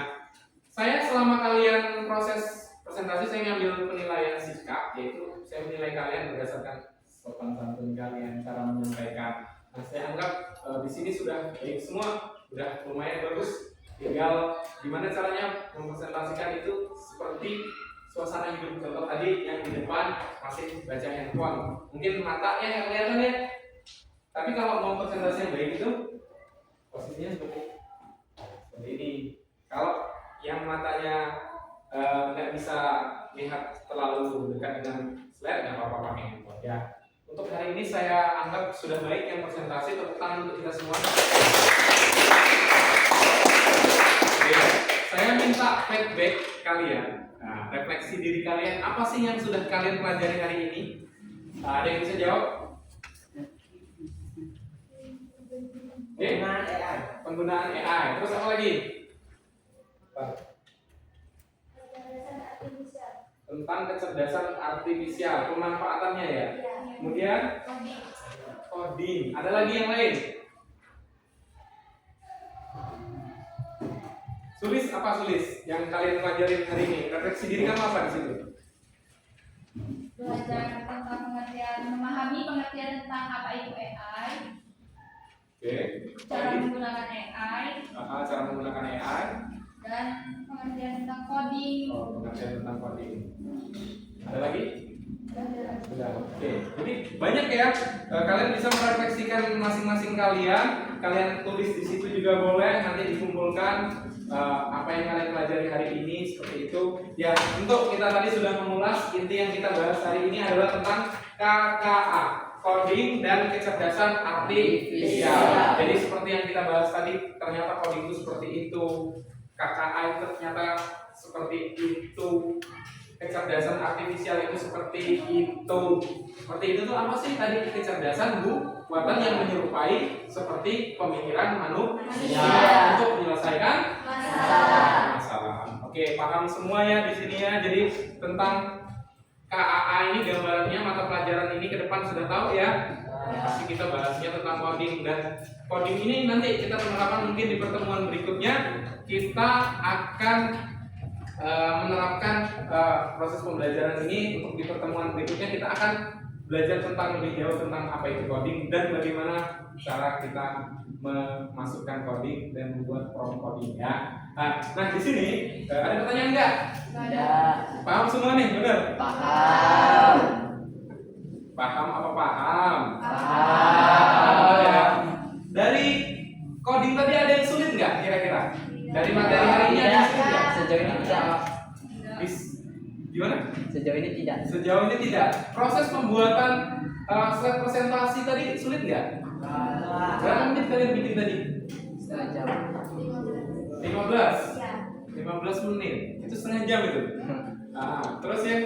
A: saya selama kalian proses presentasi saya ngambil penilaian sikap, yaitu saya menilai kalian berdasarkan sopan santun kalian, cara menyampaikan. Nah, saya anggap di sini sudah baik semua, udah lumayan bagus. Tinggal gimana caranya mempresentasikan itu seperti suasana hidup. Contoh tadi yang di depan masih baca handphone, mungkin matanya yang kelihatan ya. Tapi kalau mau presentasi yang baik itu posisinya seperti ini. Kalau yang matanya nggak bisa lihat terlalu dekat dengan slide, nggak apa-apa pakai handphone ya. Untuk hari ini saya anggap sudah baik yang presentasi. Tepuk tangan untuk kita semua. Oke, saya minta feedback kalian. Nah, refleksi diri kalian, apa sih yang sudah kalian pelajari hari ini? Ada yang bisa jawab?
H: Penggunaan AI.
A: Penggunaan AI. Terus apa lagi? Tentang kecerdasan artifisial, pemanfaatannya ya. Kemudian coding. Ada lagi yang lain? Sulis apa sulis? Yang kalian pelajari hari ini? Refleksi diri kamu apa di situ?
C: Belajar tentang memahami pengertian tentang apa itu AI.
A: Oke.
C: Cara menggunakan AI.
A: Cara menggunakan AI.
C: Dan pengertian tentang coding.
A: Oh, pengertian tentang coding. Ada lagi? Sudah. Oke. Jadi banyak ya. Kalian bisa merefleksikan masing-masing kalian. Kalian tulis di situ juga boleh. Nanti dikumpulkan apa yang kalian pelajari hari ini seperti itu. Ya, untuk kita tadi sudah mengulas, inti yang kita bahas hari ini adalah tentang KKA, coding dan kecerdasan artifisial. Jadi seperti yang kita bahas tadi, ternyata coding itu seperti itu, KKA itu ternyata seperti itu, kecerdasan artifisial itu seperti itu. Seperti itu tuh apa sih tadi? Kecerdasan buatan yang menyerupai seperti pemikiran manusia untuk menyelesaikan masalah. Oke, paham semua ya di sini ya. Jadi tentang KAA ini gambarannya, mata pelajaran ini ke depan sudah tahu ya. Pasti kita bahasnya tentang coding, dan coding ini nanti kita penerapan mungkin di pertemuan berikutnya. Kita akan menerapkan proses pembelajaran ini. Untuk di pertemuan berikutnya kita akan belajar tentang lebih jauh tentang apa itu coding dan bagaimana cara kita memasukkan coding dan membuat prompt coding ya. Nah di sini ada pertanyaan enggak?
I: Ada.
A: Paham semua nih, benar?
I: Paham.
A: Paham apa paham?
I: Paham.
A: Ya. Dari coding tadi ada yang sulit nggak kira-kira? Dari materi hari ini ada yang sulit nggak?
I: Sejauh ini tidak.
A: Gimana?
I: Sejauh ini tidak.
A: Sejauh ini tidak. Proses pembuatan slide presentasi tadi sulit nggak? Berapa menit kalian bikin tadi?
I: Setengah jam.
A: 15 menit. Itu setengah jam itu. Terus yang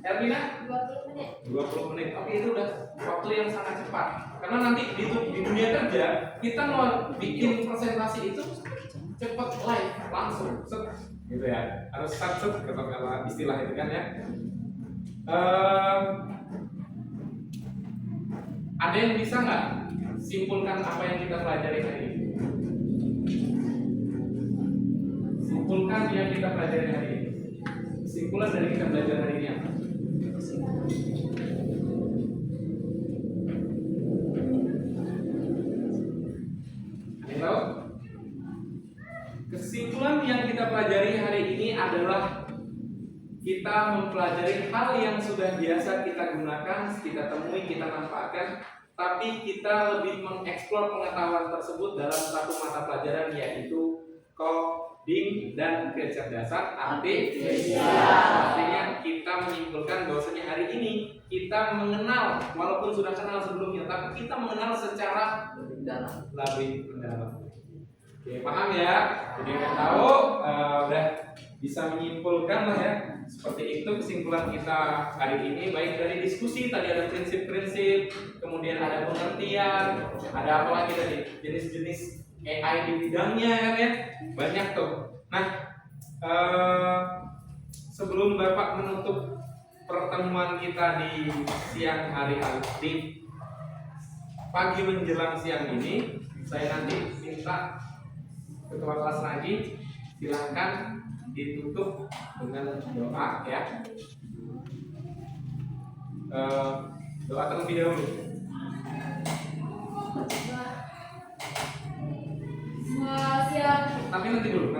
A: Erlina?
C: 20 menit.
A: 20 menit. Oke, itu udah waktu yang sangat cepat. Karena nanti di dunia kerja kita mau bikin presentasi itu cepat, live, langsung, set, gitu ya. Harus set kalau istilah itu kan ya. Ada yang bisa nggak simpulkan apa yang kita pelajari hari ini? Simpulkan yang kita pelajari hari ini. Kesimpulan dari kita belajar hari ini apa? Ada yang tahu? Kesimpulan yang kita pelajari hari ini adalah kita mempelajari hal yang sudah biasa kita gunakan, kita temui, kita manfaatkan, tapi kita lebih mengeksplor pengetahuan tersebut dalam satu mata pelajaran, yaitu dan kecerdasan artinya kita menyimpulkan bahwasanya hari ini kita mengenal, walaupun sudah kenal sebelumnya, tapi kita mengenal secara lebih mendalam. Oke, paham ya? Jadi kita tahu, udah bisa menyimpulkan lah ya. Seperti itu kesimpulan kita hari ini, baik dari diskusi tadi ada prinsip-prinsip, kemudian ada pengertian, ada apa lagi tadi jenis-jenis AI di bidangnya kan ya, banyak tuh. Nah, sebelum Bapak menutup pertemuan kita di siang hari di pagi menjelang siang ini, saya nanti minta ketua kelas lagi silahkan ditutup dengan doa ya. Doa terlebih dahulu. Tapi nanti dulu.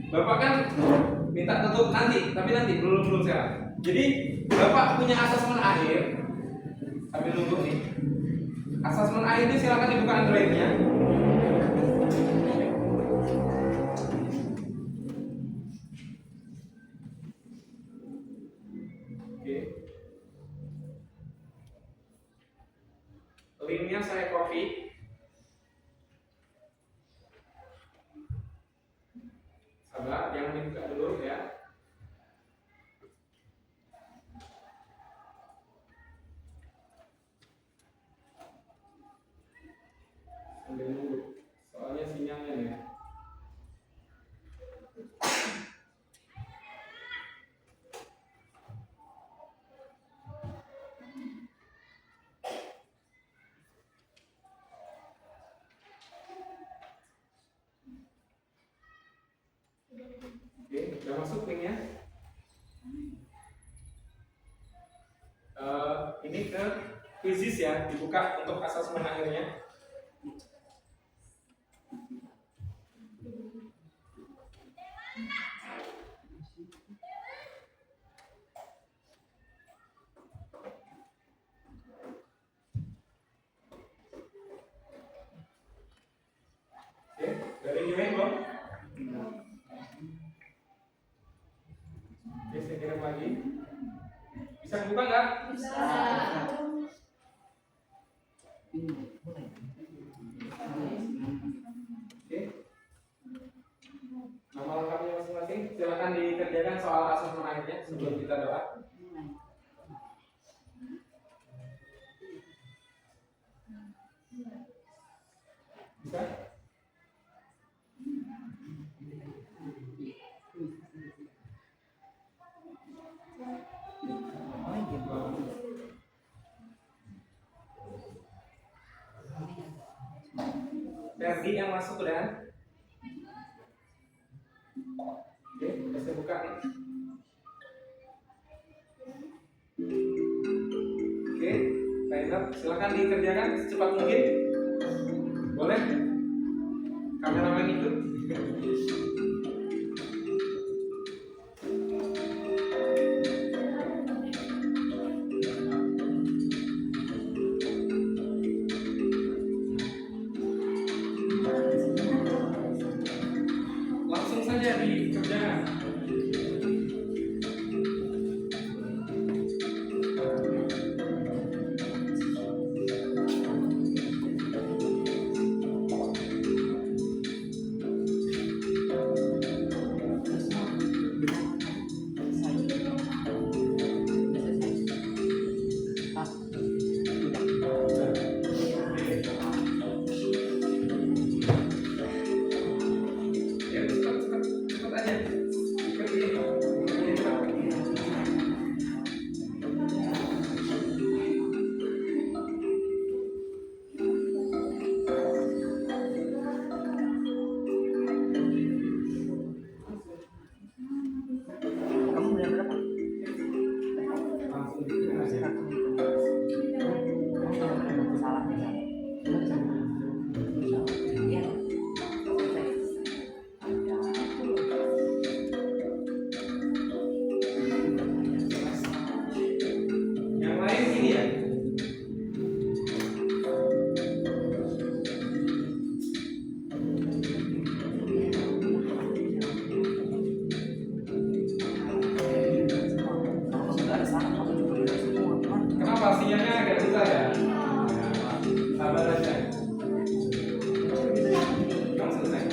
A: Bapak kan minta tutup nanti, tapi nanti belum sekarang. Jadi Bapak punya asesmen akhir. Sambil nunggu nih. Asesmen akhir ini silakan dibuka Android-nya. Linknya saya copy. Sabar, jangan dibuka dulu ya. Sambil nunggu, soalnya sinyalnya nih. Oke, udah masuk linknya. Ini ke quizzes ya, dibuka untuk asesmen akhirnya. Oke, dari join belum? Oke, saya kirim lagi. Bisa buka nggak?
C: Bisa.
A: Oke. Nama lengkapnya masing-masing. Silakan dikerjakan soal asesmen akhirnya sebelum kita doa. Bisa? Ferdi yang masuk udah? Oke, bisa buka nih. Oke, Rainer, silakan dikerjakan secepat mungkin. Boleh? Kameramen ikut. Langsung saja dikerjakan. Ya, cepat aja.
E: Kamu beli berapa?
A: Langsung dikirim aja.
E: Salah ya. Iya.
A: Yang lain ini ya. evaluasinya agak susah ya. Sabar aja. Kamu selesai?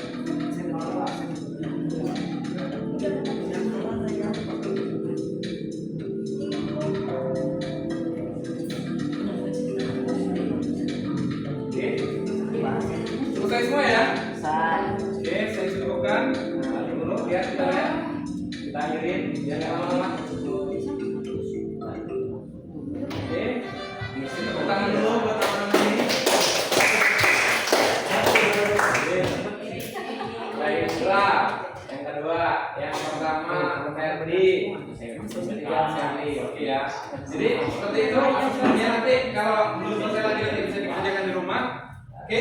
A: Oke, selesai semua ya? Oke, saya cukupkan. Nah, dulu lihat kita lihat. Kita akhirin biar nggak lama-lama. Oke, tepuk tangan dulu buat teman-teman ini. Baiklah, yang kedua, yang pertama Ferdi, oke ya. Jadi seperti itu, ya nanti kalau belum selesai lagi nanti bisa dikerjakan di rumah. Oke,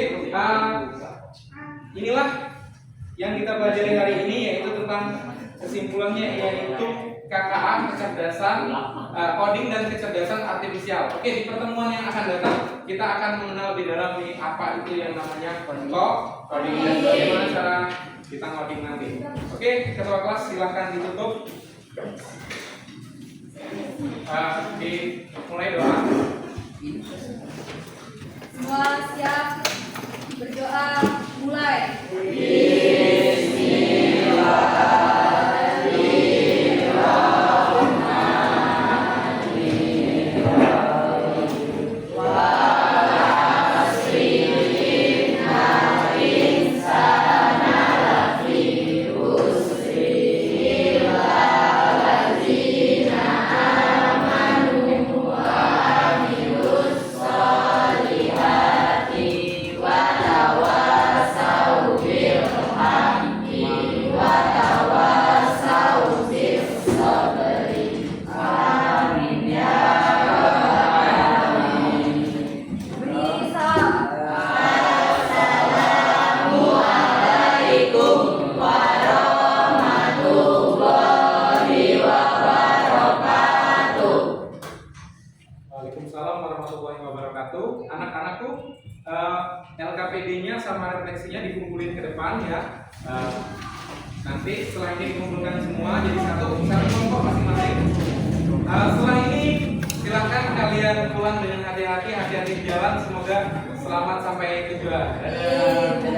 A: inilah yang kita pelajari hari ini, yaitu tentang kesimpulannya, yaitu KKA, kecerdasan coding dan kecerdasan artifisial. Oke, di pertemuan yang akan datang kita akan mengenal lebih dalam nih apa itu yang namanya coding dan bagaimana cara kita ngoding nanti. Oke, ketua kelas silahkan ditutup. Mulai doa.
C: Semua siap berdoa, mulai.
A: Waalaikumsalam warahmatullahi wabarakatuh. Anak-anakku, LKPD-nya sama refleksinya dikumpulin ke depan ya. Nanti setelah ini dikumpulkan semua jadi satu kelompok masing-masing. Setelah ini silakan kalian pulang dengan hati-hati di jalan. Semoga selamat sampai tujuan. Dadah.